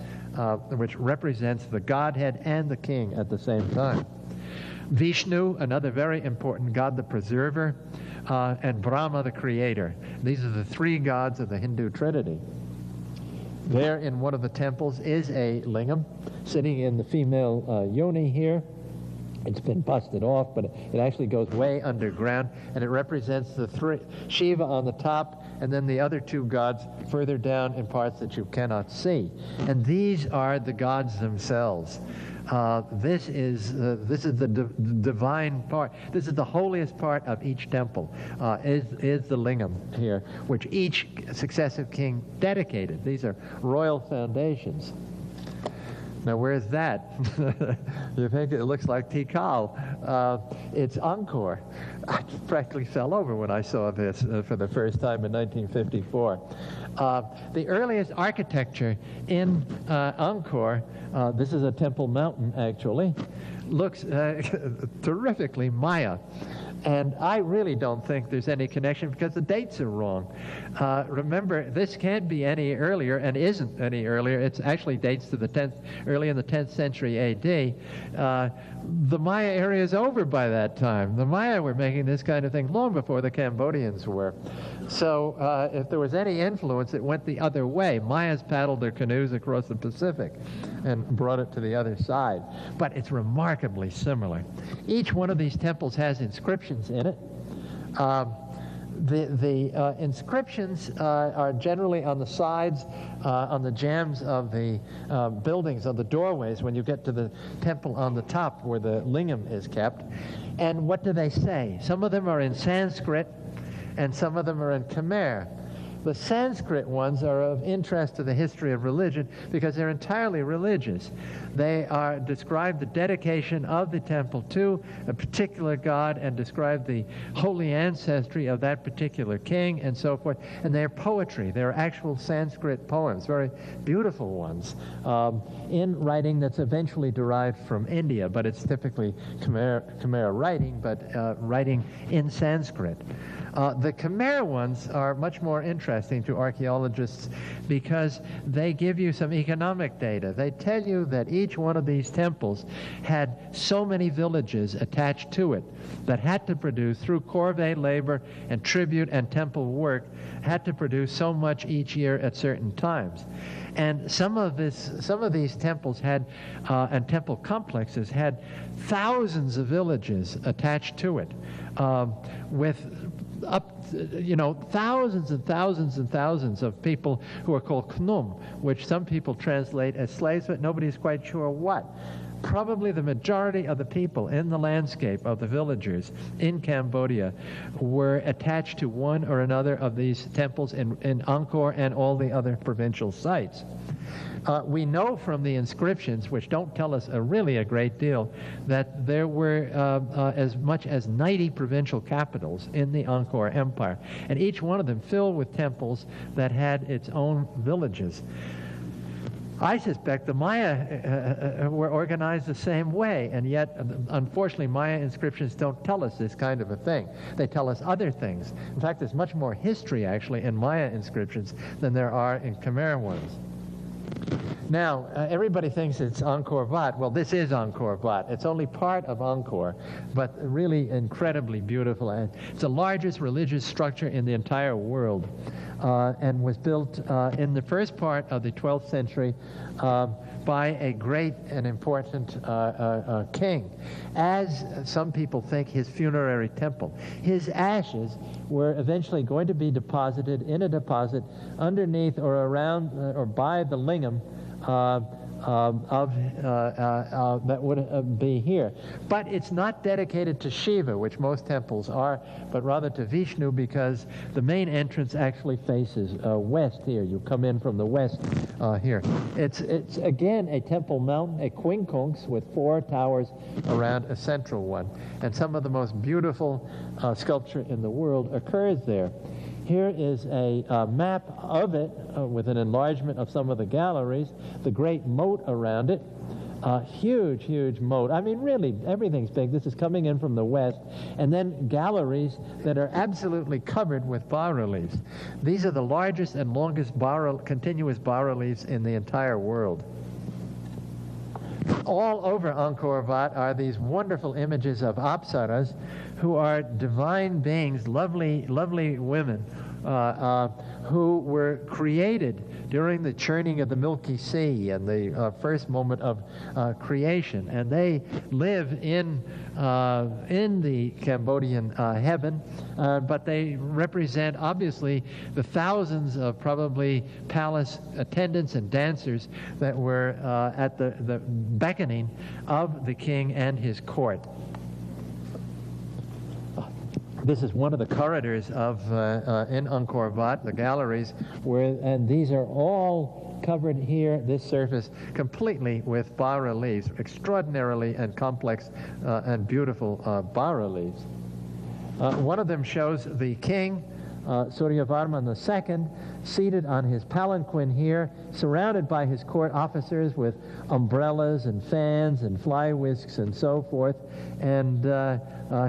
which represents the Godhead and the king at the same time. Vishnu, another very important god, the preserver, and Brahma, the creator. These are the three gods of the Hindu Trinity. There in one of the temples is a lingam sitting in the female yoni here. It's been busted off, but it actually goes way underground, and it represents the three, Shiva on the top, and then the other two gods further down in parts that you cannot see. And these are the gods themselves. This is the divine part. This is the holiest part of each temple, is the lingam here, which each successive king dedicated. These are royal foundations. Now, where's that? You think it looks like Tikal. It's Angkor. I practically fell over when I saw this for the first time in 1954. The earliest architecture in Angkor, this is a temple mountain actually, looks terrifically Maya. And I really don't think there's any connection because the dates are wrong. Remember, this can't be any earlier and isn't any earlier. It actually dates to the 10th, early in the 10th century A.D. The Maya area is over by that time. The Maya were making this kind of thing long before the Cambodians were. So if there was any influence, it went the other way. Mayas paddled their canoes across the Pacific and brought it to the other side. But it's remarkably similar. Each one of these temples has inscriptions in it. The inscriptions are generally on the sides, on the jambs of the buildings, of the doorways, when you get to the temple on the top where the lingam is kept. And what do they say? Some of them are in Sanskrit, and some of them are in Khmer. The Sanskrit ones are of interest to the history of religion because they're entirely religious. They describe the dedication of the temple to a particular god and describe the holy ancestry of that particular king and so forth. And they're poetry. They're actual Sanskrit poems, very beautiful ones, in writing that's eventually derived from India, but it's typically Khmer writing, but writing in Sanskrit. The Khmer ones are much more interesting to archaeologists because they give you some economic data. They tell you that each one of these temples had so many villages attached to it that had to produce, through corvée labor and tribute and temple work, had to produce so much each year at certain times. And some of these temples had, and temple complexes had thousands of villages attached to it, with thousands and thousands and thousands of people who are called knum, which some people translate as slaves, but nobody's quite sure what. Probably the majority of the people in the landscape of the villagers in Cambodia were attached to one or another of these temples in Angkor and all the other provincial sites. We know from the inscriptions, which don't tell us really a great deal, that there were as much as 90 provincial capitals in the Angkor Empire, and each one of them filled with temples that had its own villages. I suspect the Maya were organized the same way, and yet, unfortunately, Maya inscriptions don't tell us this kind of a thing. They tell us other things. In fact, there's much more history, actually, in Maya inscriptions than there are in Khmer ones. Now, everybody thinks it's Angkor Wat. Well, this is Angkor Wat. It's only part of Angkor, but really incredibly beautiful. It's the largest religious structure in the entire world, and was built in the first part of the 12th century by a great and important king, as some people think his funerary temple. His ashes were eventually going to be deposited in a deposit underneath or around or by the lingam that would be here. But it's not dedicated to Shiva, which most temples are, but rather to Vishnu, because the main entrance actually faces west here. You come in from the west here. It's again a temple mountain, a quincunx with 4 towers around a central one. And some of the most beautiful sculpture in the world occurs there. Here is a map of it with an enlargement of some of the galleries, the great moat around it, huge, huge moat. I mean, really, everything's big. This is coming in from the west. And then galleries that are absolutely covered with bas-reliefs. These are the largest and longest continuous bas-reliefs in the entire world. All over Angkor Wat are these wonderful images of apsaras, who are divine beings, lovely, lovely women, who were created during the churning of the Milky Sea and the first moment of creation. And they live in the Cambodian heaven, but they represent, obviously, the thousands of probably palace attendants and dancers that were at the beckoning of the king and his court. This is one of the corridors of in Angkor Wat, the galleries, and these are all covered here, this surface, completely with bas-reliefs, extraordinarily and complex and beautiful bas-reliefs. One of them shows the king, Suryavarman II, seated on his palanquin here, surrounded by his court officers with umbrellas and fans and fly whisks and so forth. And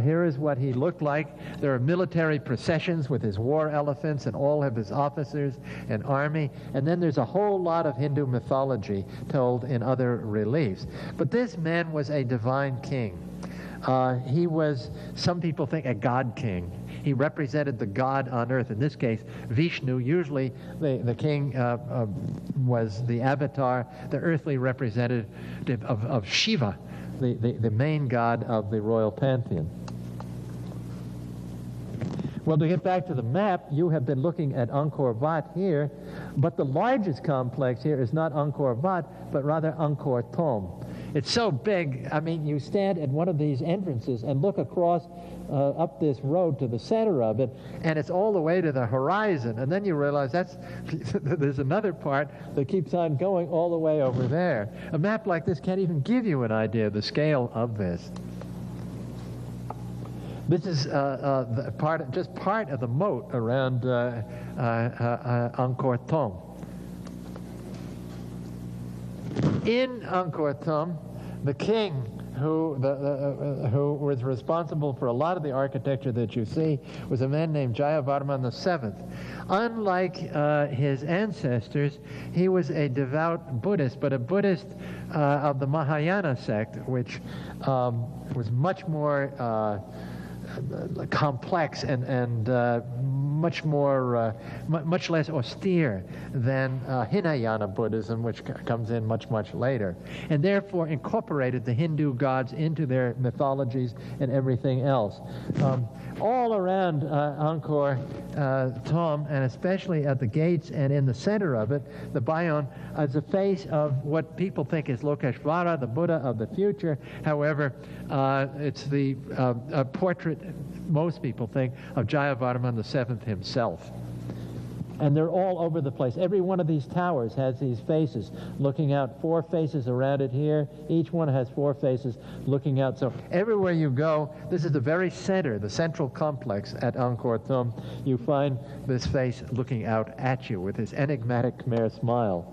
here is what he looked like. There are military processions with his war elephants and all of his officers and army. And then there's a whole lot of Hindu mythology told in other reliefs. But this man was a divine king. He was, some people think, a god king. He represented the god on earth. In this case, Vishnu. Usually the king was the avatar, the earthly representative of Shiva, the main god of the royal pantheon. Well, to get back to the map, you have been looking at Angkor Wat here, but the largest complex here is not Angkor Wat, but rather Angkor Thom. It's so big, I mean, you stand at one of these entrances and look across up this road to the center of it, and it's all the way to the horizon, and then you realize there's another part that keeps on going all the way over there. A map like this can't even give you an idea of the scale of this. This is just part of the moat around Angkor Thom. In Angkor Thom, the king who was responsible for a lot of the architecture that you see was a man named Jayavarman VII. Unlike his ancestors, he was a devout Buddhist, but a Buddhist of the Mahayana sect, which was much more complex and much less austere than Hinayana Buddhism, which comes in much, much later, and therefore incorporated the Hindu gods into their mythologies and everything else. All around Angkor Thom, and especially at the gates and in the center of it, the Bayon is a face of what people think is Lokeshvara, the Buddha of the future. However, it's the portrait, most people think, of Jayavarman VII himself. And they're all over the place. Every one of these towers has these faces looking out, 4 faces around it here. Each one has 4 faces looking out. So everywhere you go, this is the very center, the central complex at Angkor Thom. You find this face looking out at you with his enigmatic Khmer smile.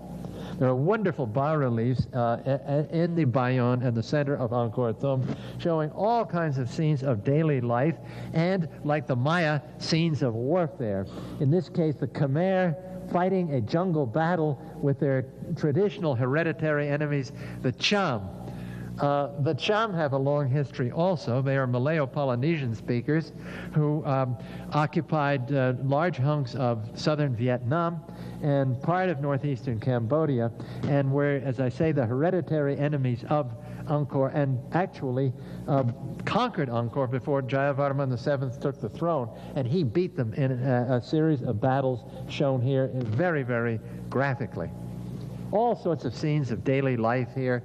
There are wonderful bas-reliefs in the Bayon and the center of Angkor Thom, showing all kinds of scenes of daily life and, like the Maya, scenes of warfare. In this case, the Khmer fighting a jungle battle with their traditional hereditary enemies, the Cham. The Cham have a long history also. They are Malayo-Polynesian speakers who occupied large hunks of southern Vietnam and part of northeastern Cambodia, and were, as I say, the hereditary enemies of Angkor, and actually conquered Angkor before Jayavarman VII took the throne, and he beat them in a series of battles shown here very, very graphically. All sorts of scenes of daily life here.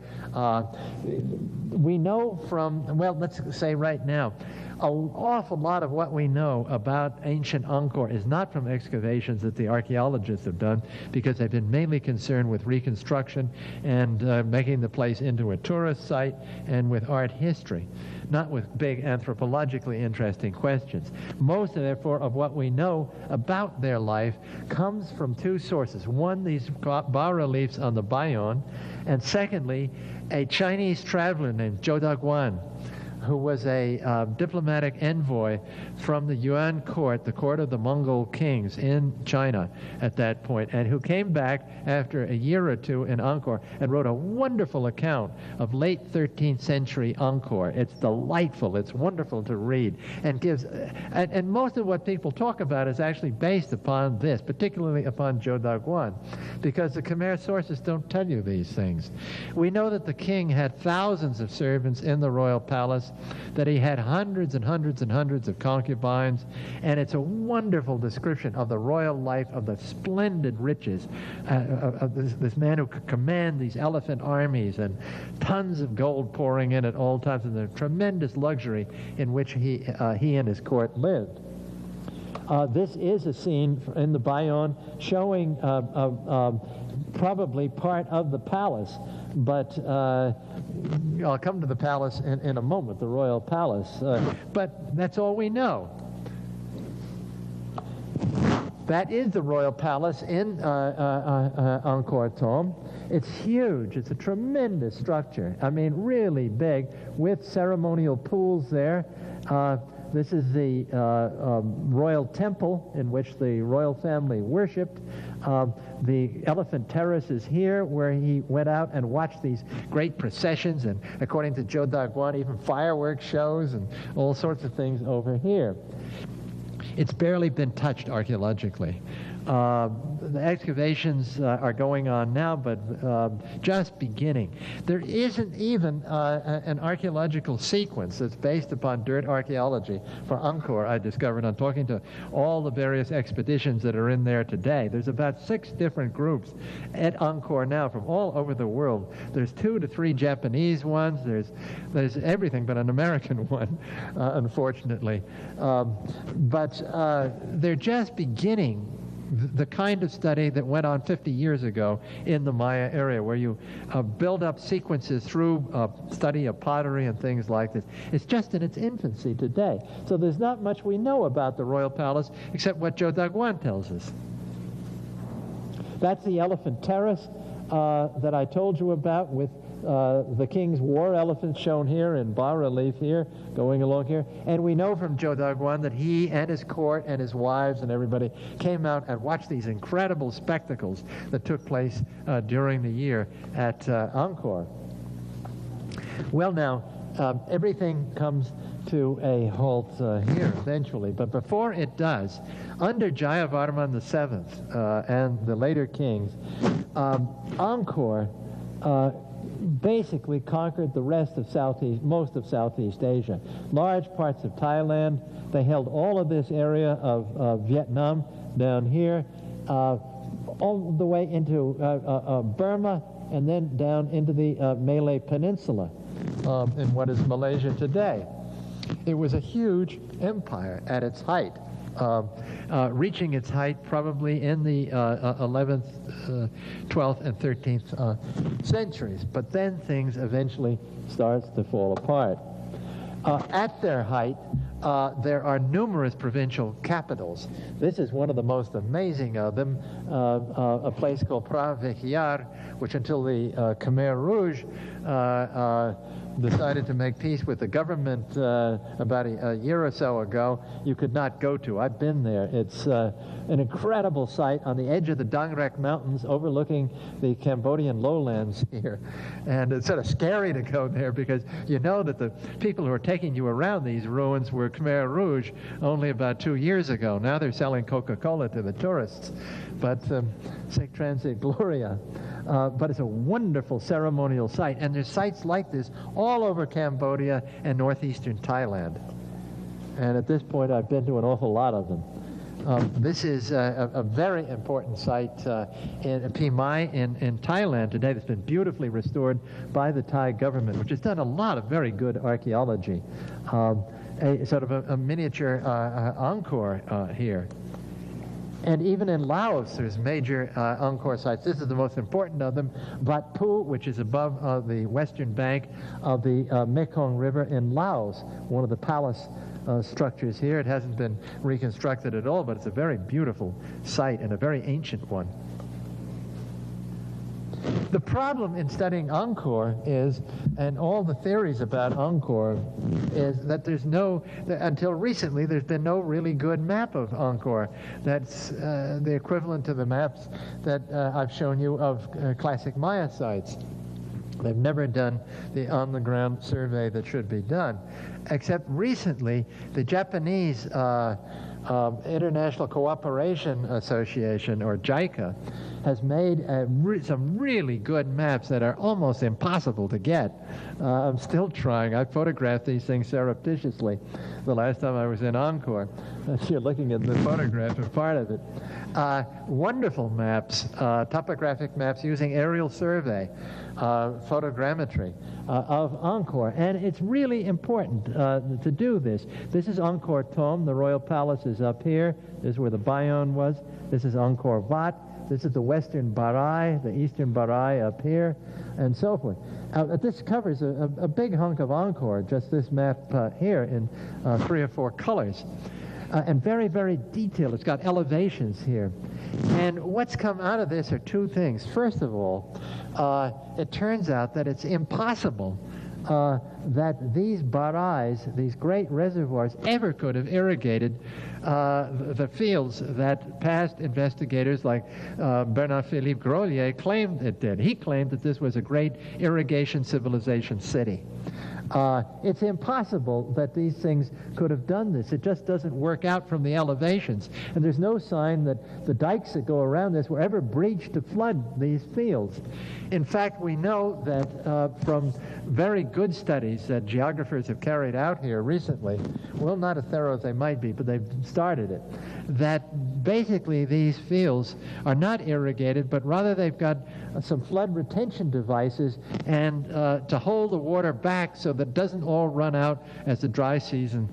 We know from, well, let's say right now, an awful lot of what we know about ancient Angkor is not from excavations that the archaeologists have done, because they've been mainly concerned with reconstruction and making the place into a tourist site and with art history, not with big anthropologically interesting questions. Most, therefore, of what we know about their life comes from two sources. One, these bas-reliefs on the Bayon, and secondly, a Chinese traveler named Zhou Daguan, who was a diplomatic envoy from the Yuan court, the court of the Mongol kings in China at that point, and who came back after a year or two in Angkor and wrote a wonderful account of late 13th century Angkor. It's delightful, it's wonderful to read, and gives, and most of what people talk about is actually based upon this, particularly upon Zhou Daguan, because the Khmer sources don't tell you these things. We know that the king had thousands of servants in the royal palace, that he had hundreds and hundreds and hundreds of concubines, and it's a wonderful description of the royal life, of the splendid riches of this man who could command these elephant armies and tons of gold pouring in at all times, and the tremendous luxury in which he and his court lived. This is a scene in the Bayon showing probably part of the palace, but I'll come to the palace in a moment, the royal palace, but that's all we know. That is the royal palace in Angkor Thom. It's huge. It's a tremendous structure. I mean, really big, with ceremonial pools there. This is the royal temple in which the royal family worshipped. The elephant terrace is here, where he went out and watched these great processions, and according to Zhou Daguan, even fireworks shows and all sorts of things over here. It's barely been touched archaeologically. The excavations are going on now, but just beginning. There isn't even an archaeological sequence that's based upon dirt archaeology for Angkor, I discovered on talking to all the various expeditions that are in there today. There's about 6 different groups at Angkor now from all over the world. There's 2 to 3 Japanese ones. There's everything but an American one, unfortunately. But they're just beginning the kind of study that went on 50 years ago in the Maya area, where you build up sequences through study of pottery and things like this. It's just in its infancy today. So there's not much we know about the royal palace except what Zhou Daguan tells us. That's the elephant terrace that I told you about, with the king's war elephant shown here in bas-relief here, going along here. And we know from Zhou Daguan that he and his court and his wives and everybody came out and watched these incredible spectacles that took place during the year at Angkor. Well, now, everything comes to a halt here eventually, but before it does, under Jayavarman VII and the later kings, Angkor basically conquered the rest of most of Southeast Asia. Large parts of Thailand. They held all of this area of Vietnam down here, all the way into Burma, and then down into the Malay Peninsula in what is Malaysia today. It was a huge empire at its height. Reaching its height probably in the 11th, 12th, and 13th centuries. But then things eventually starts to fall apart. At their height, there are numerous provincial capitals. This is one of the most amazing of them, a place called Pra Vihyar, which until the Khmer Rouge decided to make peace with the government about a year or so ago, you could not go to. I've been there. It's an incredible site on the edge of the Dangrek Mountains overlooking the Cambodian lowlands here. And it's sort of scary to go there because you know that the people who are taking you around these ruins were Khmer Rouge only about 2 years ago. Now they're selling Coca-Cola to the tourists. But Sic Transit Gloria. But it's a wonderful ceremonial site. And there's sites like this all over Cambodia and northeastern Thailand. And at this point, I've been to an awful lot of them. This is a very important site in Pi Mai in Thailand today that's been beautifully restored by the Thai government, which has done a lot of very good archaeology. A sort of a miniature Angkor here. And even in Laos, there's major Angkor sites. This is the most important of them. Wat Pu, which is above the western bank of the Mekong River in Laos, one of the palace structures here. It hasn't been reconstructed at all, but it's a very beautiful site and a very ancient one. The problem in studying Angkor is, and all the theories about Angkor, is that there's no, until recently, there's been no really good map of Angkor. That's the equivalent to the maps that I've shown you of classic Maya sites. They've never done the on-the-ground survey that should be done. Except recently, the Japanese International Cooperation Association, or JICA, has made some really good maps that are almost impossible to get. I'm still trying. I photographed these things surreptitiously the last time I was in Angkor. You're looking at the photograph of part of it. Wonderful maps, topographic maps using aerial survey, photogrammetry of Angkor. And it's really important to do this. This is Angkor Thom. The royal palace is up here. This is where the Bayonne was. This is Angkor Wat. This is the western Barai, the eastern Barai up here, and so forth. This covers a big hunk of Angkor, just this map here in 3 or 4 colors. And very, very detailed. It's got elevations here. And what's come out of this are 2 things. First of all, it turns out that it's impossible that these barais, these great reservoirs, ever could have irrigated the fields that past investigators like Bernard-Philippe Grolier claimed it did. He claimed that this was a great irrigation civilization city. It's impossible that these things could have done this. It just doesn't work out from the elevations. And there's no sign that the dikes that go around this were ever breached to flood these fields. In fact, we know that from very good studies that geographers have carried out here recently, well, not as thorough as they might be, but they've started it, that basically these fields are not irrigated, but rather they've got some flood retention devices and to hold the water back so that it doesn't all run out as the dry season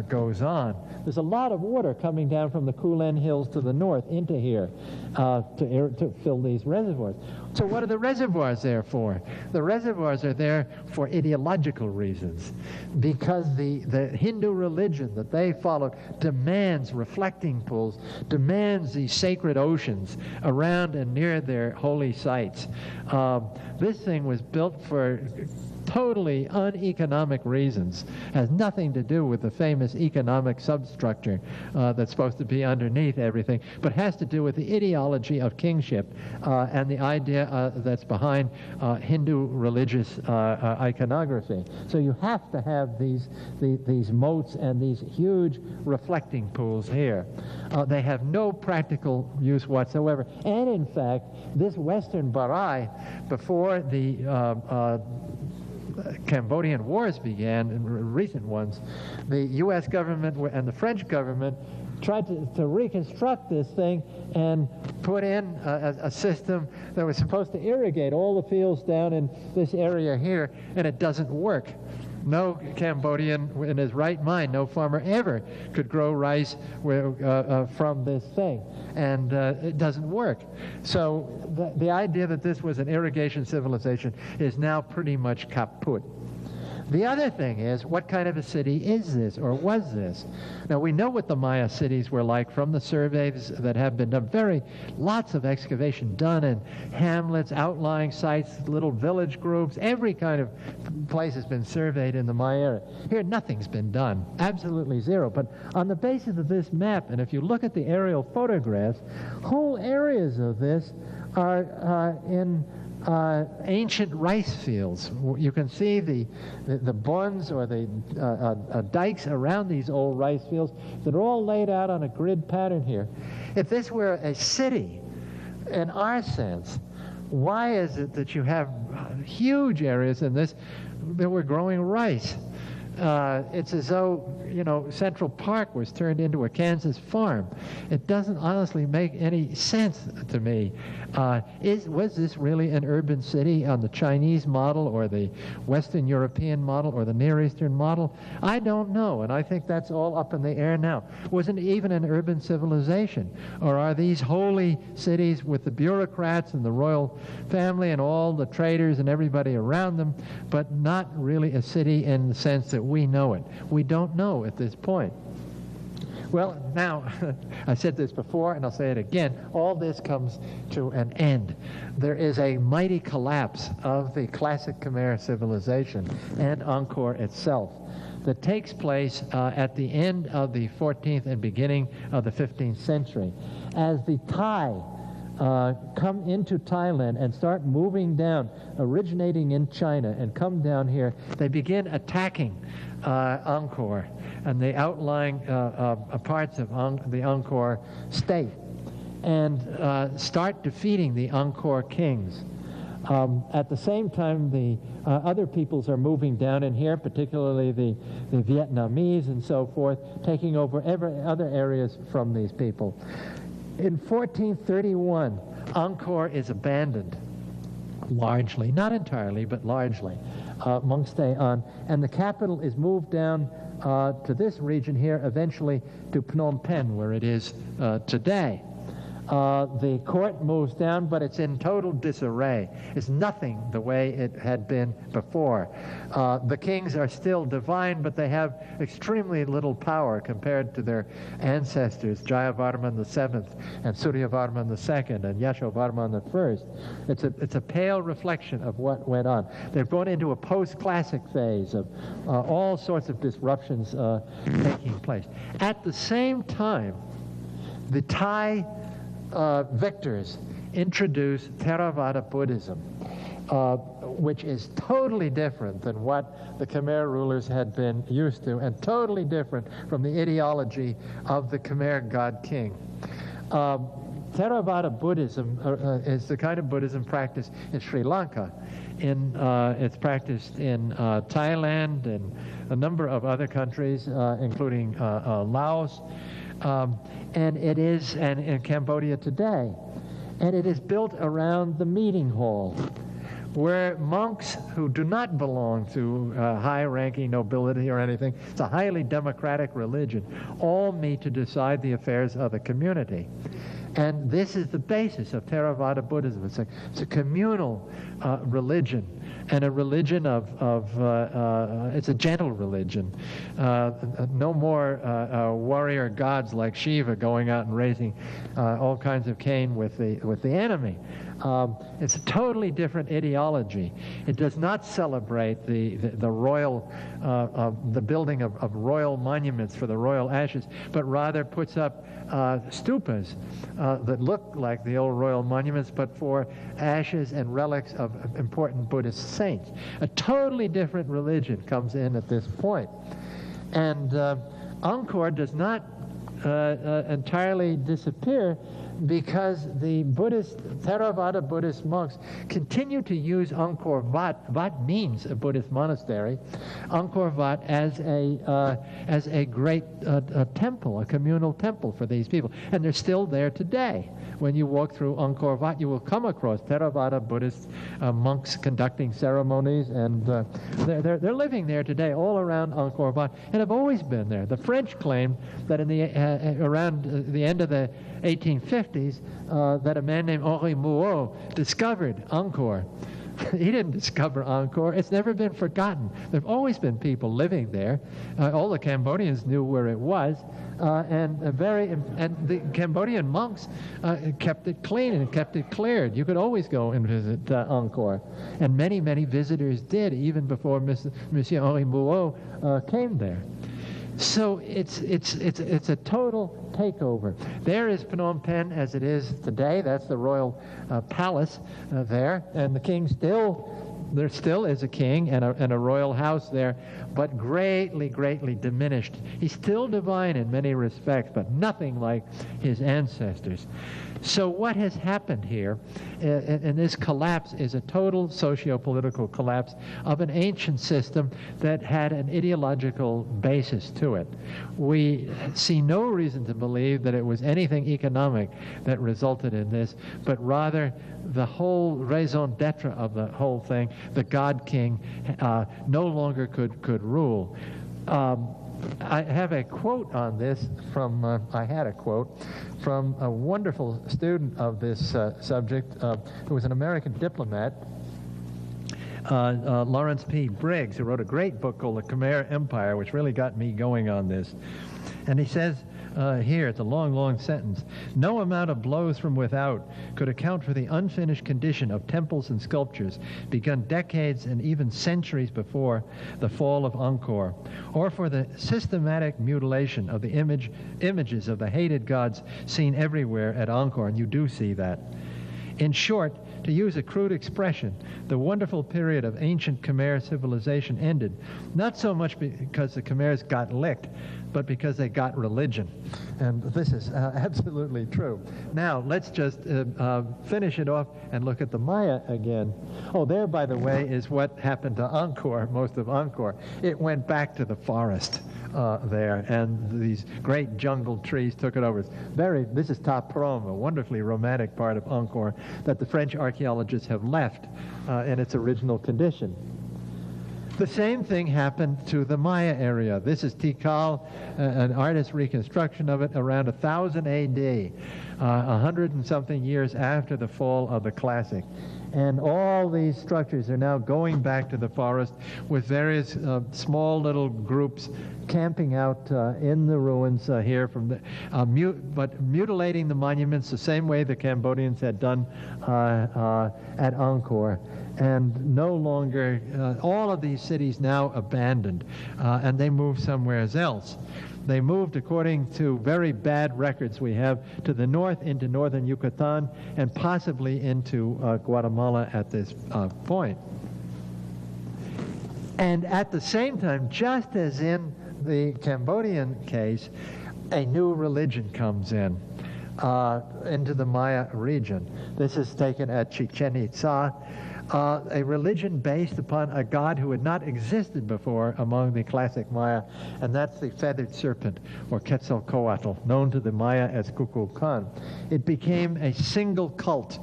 goes on. There's a lot of water coming down from the Kulen Hills to the north into here to fill these reservoirs. So what are the reservoirs there for? The reservoirs are there for ideological reasons, because the Hindu religion that they followed demands reflecting pools, demands these sacred oceans around and near their holy sites. This thing was built for totally uneconomic reasons, has nothing to do with the famous economic substructure that's supposed to be underneath everything, but has to do with the ideology of kingship and the idea that's behind Hindu religious iconography. So you have to have these moats and these huge reflecting pools here. They have no practical use whatsoever. And in fact, this western Barai, before the Cambodian wars began, and recent ones, the U.S. government and the French government tried to reconstruct this thing and put in a system that was supposed to irrigate all the fields down in this area here, and it doesn't work. No Cambodian in his right mind, no farmer ever could grow rice from this thing. And it doesn't work. So the idea that this was an irrigation civilization is now pretty much kaput. The other thing is, what kind of a city is this, or was this? Now, we know what the Maya cities were like from the surveys that have been done. Lots of excavation done in hamlets, outlying sites, little village groups. Every kind of place has been surveyed in the Maya area. Here, nothing's been done. Absolutely zero. But on the basis of this map, and if you look at the aerial photographs, whole areas of this are in ancient rice fields. You can see the bunds or the dikes around these old rice fields that are all laid out on a grid pattern here. If this were a city, in our sense, why is it that you have huge areas in this that were growing rice? It's as though, Central Park was turned into a Kansas farm. It doesn't honestly make any sense to me. Was this really an urban city on the Chinese model or the Western European model or the Near Eastern model? I don't know, and I think that's all up in the air now. Wasn't it even an urban civilization? Or are these holy cities with the bureaucrats and the royal family and all the traders and everybody around them, but not really a city in the sense that we know it? We don't know at this point. Well, now, I said this before, and I'll say it again, all this comes to an end. There is a mighty collapse of the classic Khmer civilization and Angkor itself that takes place at the end of the 14th and beginning of the 15th century. As the Thai come into Thailand and start moving down, originating in China, and come down here, they begin attacking Angkor and the outlying parts of the Angkor state, and start defeating the Angkor kings. At the same time, the other peoples are moving down in here, particularly the Vietnamese and so forth, taking over other areas from these people. In 1431, Angkor is abandoned, largely, not entirely, but largely. Monks stay on, and the capital is moved down to this region here, eventually to Phnom Penh, where it is today. The court moves down, but it's in total disarray. It's nothing the way it had been before. The kings are still divine, but they have extremely little power compared to their ancestors, Jayavarman VII and Suryavarman II and Yashovarman I. It's a pale reflection of what went on. They've gone into a post-classic phase of all sorts of disruptions taking place. At the same time, the Thai victors introduce Theravada Buddhism, which is totally different than what the Khmer rulers had been used to, and totally different from the ideology of the Khmer god-king. Theravada Buddhism is the kind of Buddhism practiced in Sri Lanka. It's practiced in Thailand and a number of other countries, including Laos. And it is in Cambodia today. And it is built around the meeting hall, where monks who do not belong to high-ranking nobility or anything, it's a highly democratic religion, all meet to decide the affairs of the community. And this is the basis of Theravada Buddhism. It's a communal religion, and a religion it's a gentle religion. No more warrior gods like Shiva going out and raising all kinds of Cain with the enemy. It's a totally different ideology. It does not celebrate the royal, the building of royal monuments for the royal ashes, but rather puts up stupas that look like the old royal monuments, but for ashes and relics of important Buddhist saints. A totally different religion comes in at this point. And Angkor does not entirely disappear, because the Theravada Buddhist monks continue to use Angkor Wat. Wat means a Buddhist monastery. Angkor Wat as a great temple, a communal temple for these people, and they're still there today. When you walk through Angkor Wat, you will come across Theravada Buddhist monks conducting ceremonies, and they're living there today, all around Angkor Wat, and have always been there. The French claimed that in around the end of the 1850s, that a man named Henri Mouot discovered Angkor He didn't discover Angkor. It's never been forgotten. There have always been people living there. All the Cambodians knew where it was, and the Cambodian monks kept it clean and kept it cleared. You could always go and visit Angkor, and many, many visitors did, even before Monsieur Henri Mouot came there. So it's a total takeover. There is Phnom Penh as it is today. That's the royal palace there, and the king there still is a king and a royal house there, but greatly, greatly diminished. He's still divine in many respects, but nothing like his ancestors. So what has happened here in this collapse is a total socio-political collapse of an ancient system that had an ideological basis to it. We see no reason to believe that it was anything economic that resulted in this, but rather the whole raison d'etre of the whole thing, the God King, no longer could rule. I have a quote on this from, I had a quote from a wonderful student of this subject who was an American diplomat, Lawrence P. Briggs, who wrote a great book called The Khmer Empire, which really got me going on this. And he says, here, it's a long, long sentence. No amount of blows from without could account for the unfinished condition of temples and sculptures begun decades and even centuries before the fall of Angkor, or for the systematic mutilation of the images of the hated gods seen everywhere at Angkor, and you do see that. In short, to use a crude expression, the wonderful period of ancient Khmer civilization ended, not so much because the Khmers got licked, but because they got religion. And this is absolutely true. Now, let's just finish it off and look at the Maya again. Oh, there, by the way, is what happened to Angkor, most of Angkor. It went back to the forest there, and these great jungle trees took it over. This is Ta Prohm, a wonderfully romantic part of Angkor that the French archaeologists have left in its original condition. The same thing happened to the Maya area. This is Tikal, an artist's reconstruction of it around 1000 AD, 100 and something years after the fall of the Classic. And all these structures are now going back to the forest with various small little groups camping out in the ruins here, from the, but mutilating the monuments the same way the Cambodians had done at Angkor. And no longer, all of these cities now abandoned, and they moved somewhere else. They moved, according to very bad records we have, to the north into northern Yucatan and possibly into Guatemala at this point. And at the same time, just as in the Cambodian case, a new religion comes in into the Maya region. This is taken at Chichen Itza. A religion based upon a god who had not existed before among the classic Maya, and that's the feathered serpent, or Quetzalcoatl, known to the Maya as Kukulkan. It became a single cult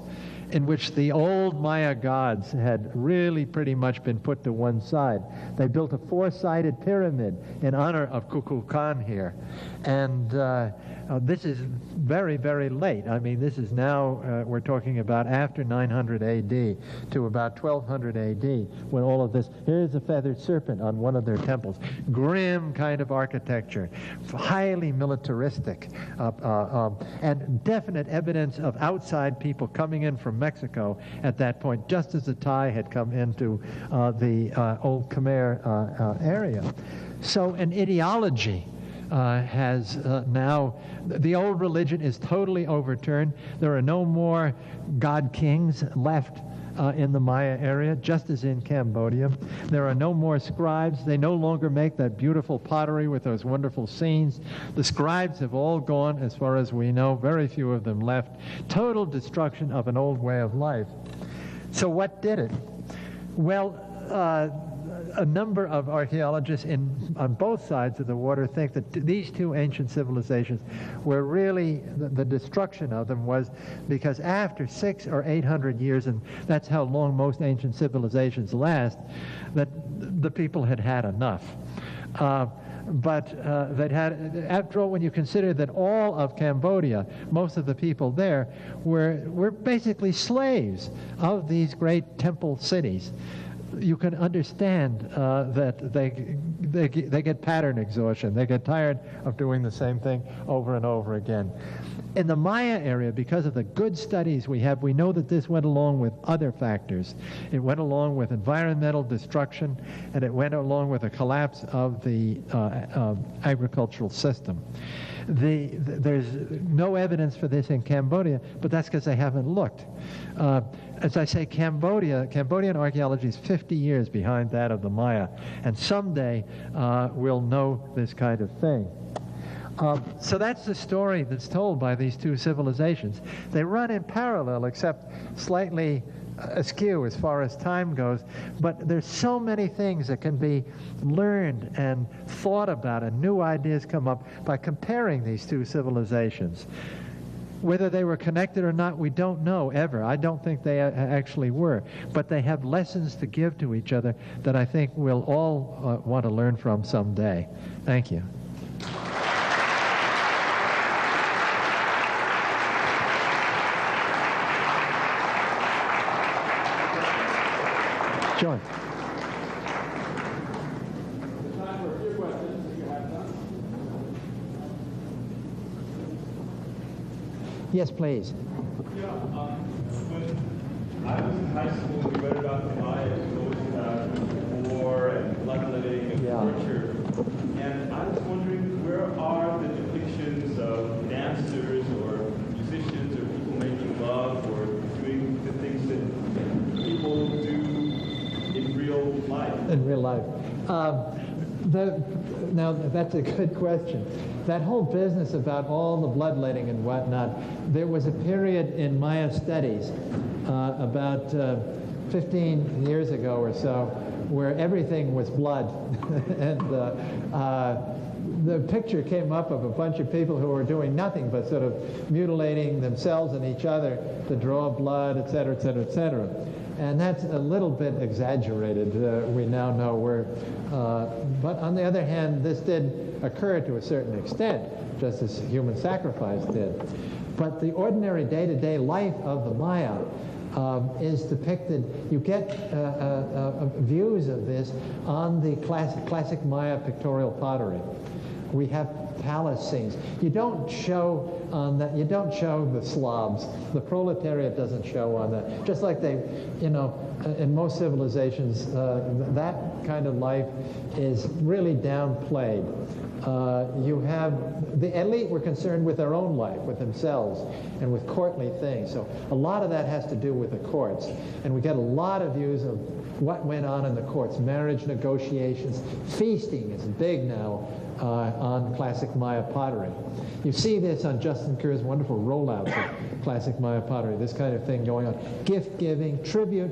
in which the old Maya gods had really pretty much been put to one side. They built a four-sided pyramid in honor of Kukulkan here. And this is very, very late. I mean, this is now, we're talking about after 900 AD to about 1200 AD, when all of this, here's a feathered serpent on one of their temples. Grim kind of architecture, highly militaristic, and definite evidence of outside people coming in from Mexico at that point, just as the Thai had come into the old Khmer area. So an ideology has now, the old religion is totally overturned. There are no more god kings left in the Maya area, just as in Cambodia. There are no more scribes. They no longer make that beautiful pottery with those wonderful scenes. The scribes have all gone, as far as we know, very few of them left. Total destruction of an old way of life. So what did it? Well, a number of archaeologists on both sides of the water think that these two ancient civilizations were really, the destruction of them was because after 600 or 800 years, and that's how long most ancient civilizations last, that the people had had enough. but they'd had, after all, when you consider that all of Cambodia, most of the people there, were basically slaves of these great temple cities, you can understand that they get pattern exhaustion. They get tired of doing the same thing over and over again. In the Maya area, because of the good studies we have, we know that this went along with other factors. It went along with environmental destruction, and it went along with a collapse of the agricultural system. There's no evidence for this in Cambodia, but that's because they haven't looked. As I say, Cambodian archaeology is 50 years behind that of the Maya, and someday we'll know this kind of thing. So that's the story that's told by these two civilizations. They run in parallel, except slightly askew as far as time goes, but there's so many things that can be learned and thought about, and new ideas come up by comparing these two civilizations. Whether they were connected or not, we don't know ever. I don't think they actually were, but they have lessons to give to each other that I think we'll all want to learn from someday. Thank you. John. Time for a few questions, if you have some. Yes, please. Yeah, when I was in high school, we read about the Maya, war and bloodletting and torture. And I was wondering, where are the depictions of dancers or musicians or people making love or doing the things that people do in real life? In real life. Now, that's a good question. That whole business about all the bloodletting and whatnot, there was a period in Maya studies about 15 years ago or so where everything was blood. And the picture came up of a bunch of people who were doing nothing but sort of mutilating themselves and each other to draw blood, et cetera, et cetera, et cetera. And that's a little bit exaggerated, we now know. But on the other hand, this did occur to a certain extent, just as human sacrifice did. But the ordinary day-to-day life of the Maya is depicted. You get views of this on the classic Maya pictorial pottery. We have palace scenes. You don't show on that. You don't show the Slavs. The proletariat doesn't show on that. Just like they, in most civilizations, that kind of life is really downplayed. You have the elite were concerned with their own life, with themselves, and with courtly things. So a lot of that has to do with the courts, and we get a lot of views of what went on in the courts. Marriage negotiations, feasting is big now. On classic Maya pottery. You see this on Justin Kerr's wonderful rollouts of classic Maya pottery, this kind of thing going on. Gift giving, tribute,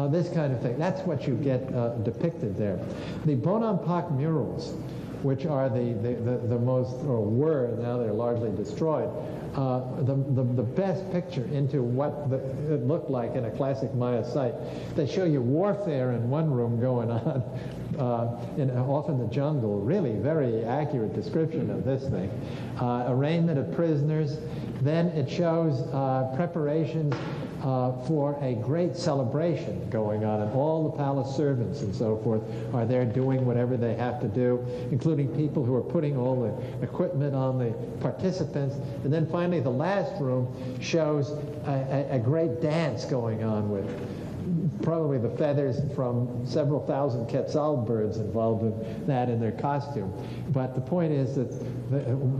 this kind of thing. That's what you get depicted there. The Bonampak murals, which are the most, or were, now they're largely destroyed, the best picture into what it looked like in a classic Maya site. They show you warfare in one room going on, off in the jungle, really very accurate description of this thing. Arraignment of prisoners. Then it shows preparations for a great celebration going on, and all the palace servants and so forth are there doing whatever they have to do, including people who are putting all the equipment on the participants. And then finally the last room shows a great dance going on with probably the feathers from several thousand quetzal birds involved in that in their costume. But the point is that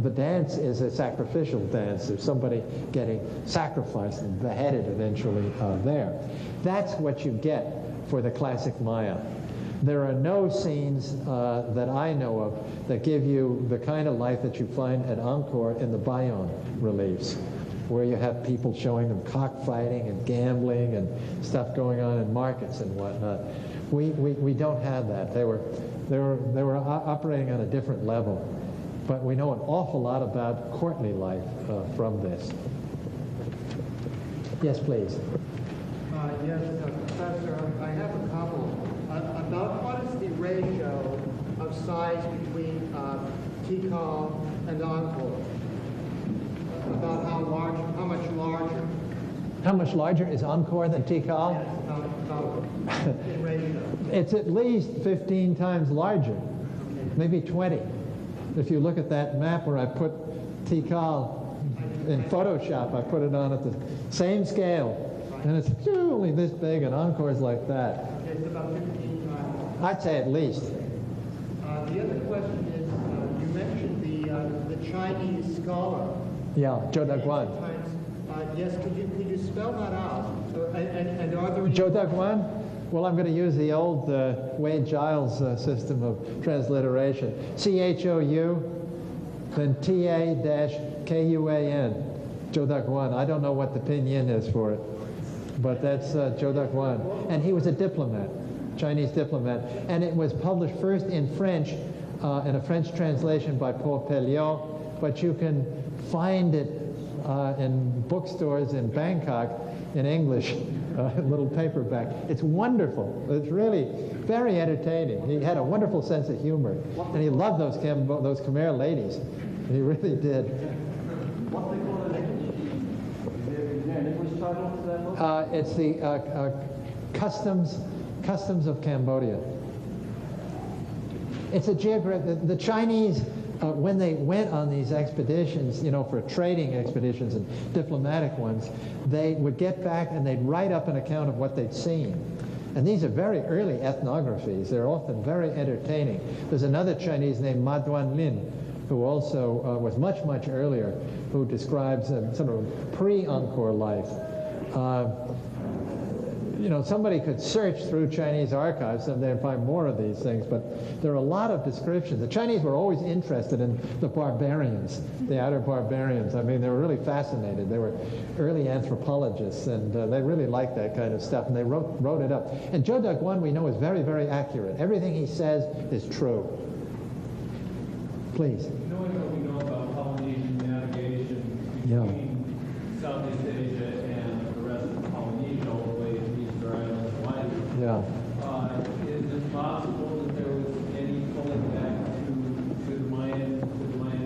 the dance is a sacrificial dance. There's somebody getting sacrificed and beheaded eventually there. That's what you get for the classic Maya. There are no scenes that I know of that give you the kind of life that you find at Angkor in the Bayon reliefs, where you have people showing them cockfighting and gambling and stuff going on in markets and whatnot. We don't have that. They were operating on a different level. But we know an awful lot about courtly life from this. Yes, please. Yes, Professor, I have a couple. About what is the ratio of size between Tikal and Angkor? About how much larger? How much larger is Angkor than Tikal? Yes, about in ratio. It's at least 15 times larger, maybe 20. If you look at that map where I put Tikal in Photoshop, I put it on at the same scale, and it's only this big, and Angkor's like that. Okay, it's about 15 times. I'd say at least. The other question is, you mentioned the Chinese scholar. Yeah, Zhou Daguan. Yes, could you spell that out? And are there any... Zhou Daguan? Well, I'm going to use the old Wade Giles system of transliteration. C-H-O-U, then T-A-K-U-A-N. Zhou Daguan. I don't know what the pinyin is for it, but that's Zhou Daguan. And he was a diplomat, Chinese diplomat. And it was published first in French, in a French translation by Paul Pelliot, but you can find it in bookstores in Bangkok in English, little paperback. It's wonderful. It's really very entertaining. He had a wonderful sense of humor, and he loved those Khmer ladies. He really did. What's the call in English? Is there an English title to that book? It's the Customs of Cambodia. It's a the Chinese, when they went on these expeditions, for trading expeditions and diplomatic ones, they would get back and they'd write up an account of what they'd seen. And these are very early ethnographies. They're often very entertaining. There's another Chinese named Ma Duanlin, who also was much, much earlier, who describes sort of pre-Angkor life. Somebody could search through Chinese archives someday and find more of these things, but there are a lot of descriptions. The Chinese were always interested in the barbarians, the outer barbarians. I mean, they were really fascinated. They were early anthropologists, and they really liked that kind of stuff, and they wrote it up. And Zhou Daguan, we know, is very, very accurate. Everything he says is true. Please. Knowing what we know about Polynesian navigation between Southeast Asia and the rest of Polynesia, all the way to Easter Island and Hawaii, is it possible that there was any pulling back to the Mayan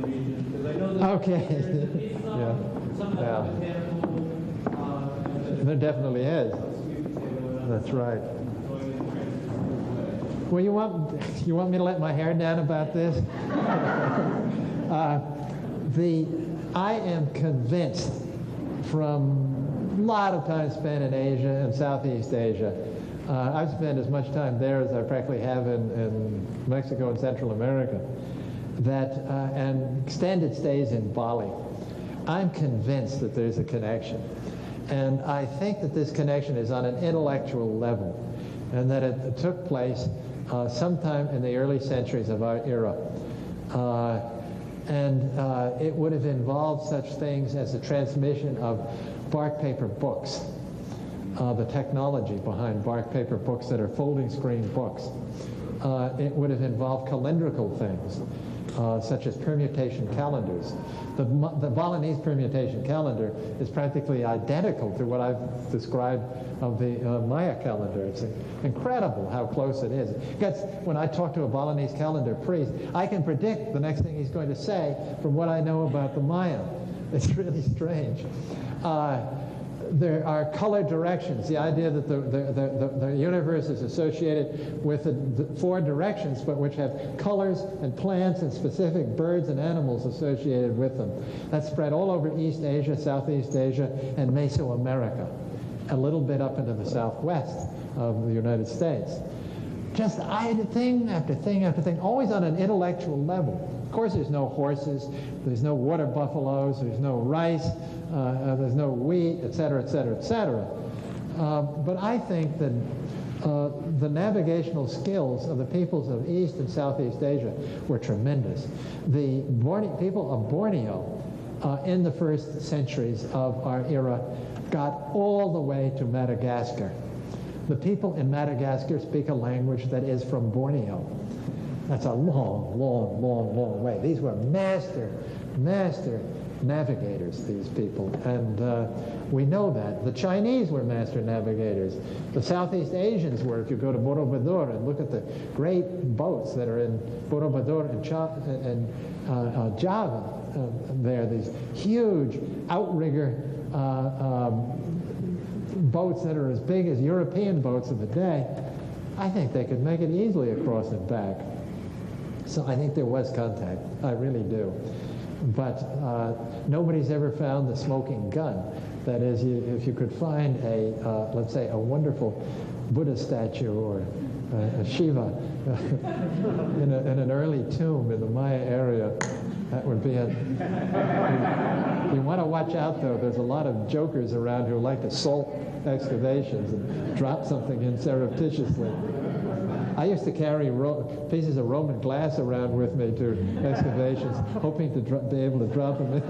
region? Because I know that there's at least some botanical. There definitely is. That's right. Well, you want me to let my hair down about this? I am convinced from a lot of time spent in Asia and Southeast Asia. I've spent as much time there as I practically have in Mexico and Central America, and extended stays in Bali. I'm convinced that there's a connection. And I think that this connection is on an intellectual level, and that it took place sometime in the early centuries of our era. It would have involved such things as the transmission of bark paper books, the technology behind bark paper books that are folding screen books. It would have involved calendrical things, such as permutation calendars. The Balinese permutation calendar is practically identical to what I've described of the Maya calendar. It's incredible how close it is. When I talk to a Balinese calendar priest, I can predict the next thing he's going to say from what I know about the Maya. It's really strange. There are color directions, the idea that the universe is associated with the four directions, but which have colors and plants and specific birds and animals associated with them. That's spread all over East Asia, Southeast Asia, and Mesoamerica, a little bit up into the southwest of the United States. Just thing after thing after thing, always on an intellectual level. Of course, there's no horses, there's no water buffaloes, there's no rice, there's no wheat, etc., etc., etc. But I think that the navigational skills of the peoples of East and Southeast Asia were tremendous. The people of Borneo in the first centuries of our era got all the way to Madagascar. The people in Madagascar speak a language that is from Borneo. That's a long, long, long, long way. These were master navigators, these people, and we know that. The Chinese were master navigators. The Southeast Asians were, if you go to Borobudur and look at the great boats that are in Borobudur and Java, there, these huge outrigger boats that are as big as European boats of the day. I think they could make it easily across and back. So I think there was contact. I really do. But nobody's ever found the smoking gun. That is, if you could find a, let's say, a wonderful Buddha statue or a Shiva in an early tomb in the Maya area, that would be a... You want to watch out, though. There's a lot of jokers around who like to salt excavations and drop something in surreptitiously. I used to carry pieces of Roman glass around with me to excavations, hoping to be able to drop them in.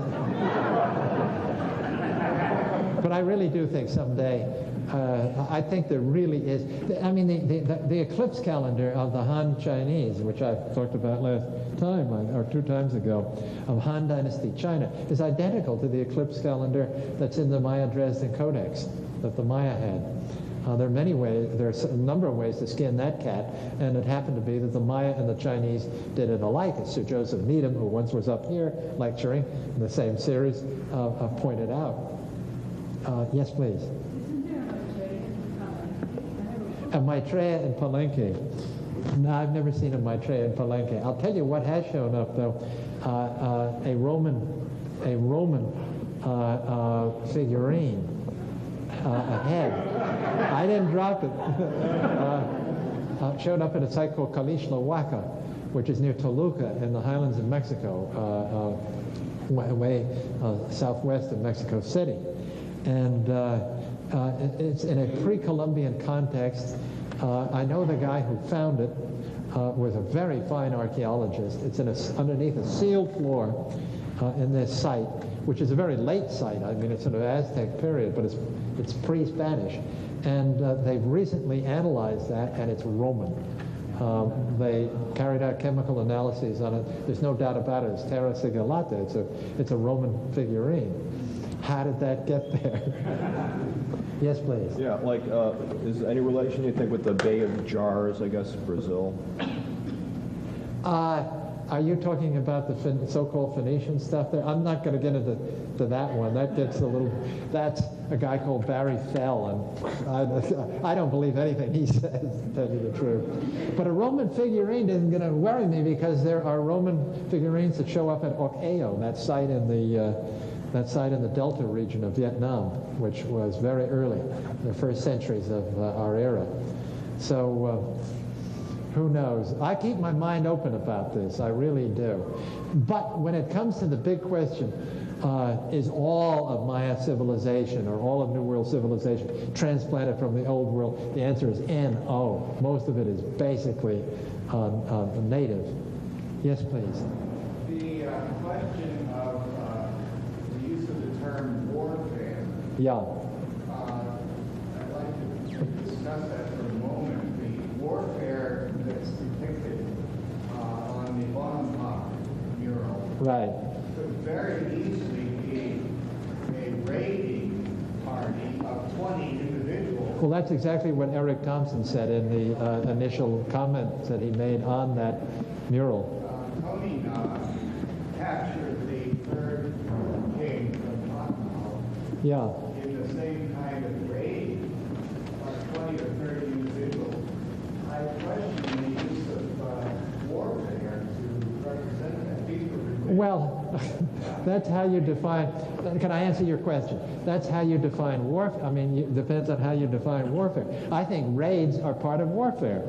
But I really do think someday, I think there really is. I mean, the eclipse calendar of the Han Chinese, which I talked about last time, or 2 times ago, of Han Dynasty China, is identical to the eclipse calendar that's in the Maya Dresden Codex that the Maya had. There are many ways, there's a number of ways to skin that cat, and it happened to be that the Maya and the Chinese did it alike, as Sir Joseph Needham, who once was up here lecturing in the same series, pointed out. Yes, please. A Maitreya in Palenque. No, I've never seen a Maitreya in Palenque. I'll tell you what has shown up, though. A Roman figurine. A head. I didn't drop it. Showed up at a site called Calixtlahuaca, which is near Toluca in the highlands of Mexico, way southwest of Mexico City. And it's in a pre-Columbian context. I know the guy who found it was a very fine archaeologist. It's underneath a sealed floor in this site, which is a very late site. I mean, it's in the Aztec period, but it's pre-Spanish. And they've recently analyzed that, and it's Roman. They carried out chemical analyses on it. There's no doubt about it. It's terra sigillata. It's a Roman figurine. How did that get there? Yes, please. Yeah, like, is any relation, you think, with the Bay of Jars, I guess, Brazil? Are you talking about the so-called Phoenician stuff there? I'm not going to get into that one. That gets a little... That's a guy called Barry Fell, and I don't believe anything he says, to tell you the truth. But a Roman figurine isn't going to worry me, because there are Roman figurines that show up at Ocao, that site in the Delta region of Vietnam, which was very early, the first centuries of our era. So who knows? I keep my mind open about this, I really do. But when it comes to the big question, is all of Maya civilization or all of New World civilization transplanted from the Old World? The answer is no. Most of it is basically native. Yes, please. The question of the use of the term warfare. Yeah. I'd like to discuss that for a moment. The warfare that's depicted on the Bonhomme mural Right. could very easily be a raiding party of 20 individuals. Well, that's exactly what Eric Thompson said in the initial comments that he made on that mural. Tony captured the third king from Bonhomme Yeah. in the same kind of raid of 20 or 30 individuals. I question the use of warfare to represent that. Well, that's how you define... Can I answer your question? That's how you define warfare. I mean, it depends on how you define warfare. I think raids are part of warfare.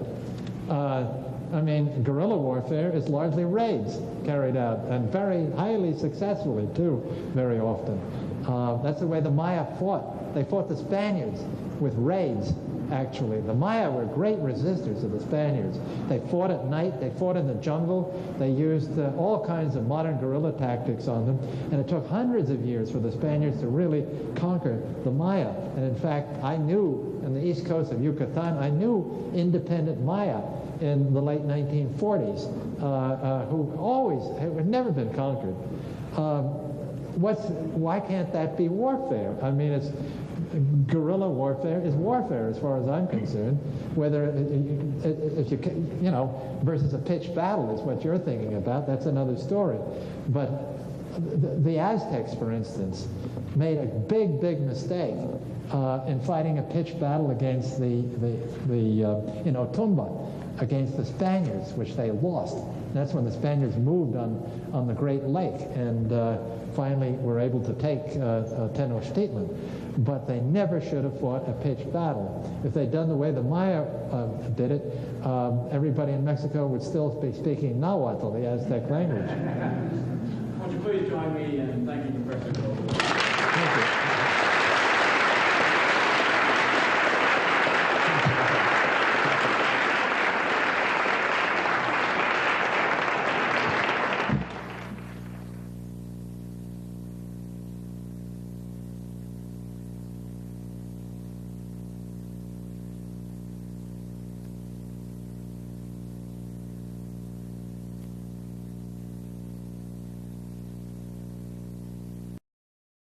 I mean, guerrilla warfare is largely raids carried out, and very highly successfully, too, very often. That's the way the Maya fought. They fought the Spaniards with raids, actually. The Maya were great resistors of the Spaniards. They fought at night. They fought in the jungle. They used all kinds of modern guerrilla tactics on them, and it took hundreds of years for the Spaniards to really conquer the Maya. And in fact, I knew, on the east coast of Yucatan, I knew independent Maya in the late 1940s, who had never been conquered. why can't that be warfare? I mean, it's guerrilla warfare is warfare as far as I'm concerned. Whether if you know, versus a pitched battle is what you're thinking about, that's another story. But the Aztecs, for instance, made a big mistake in fighting a pitched battle against in Otumba against the Spaniards, which they lost. That's when the Spaniards moved on the Great Lake and finally were able to take Tenochtitlan. But they never should have fought a pitched battle. If they'd done the way the Maya did it, everybody in Mexico would still be speaking Nahuatl, the Aztec language. Would you please join me in thanking Professor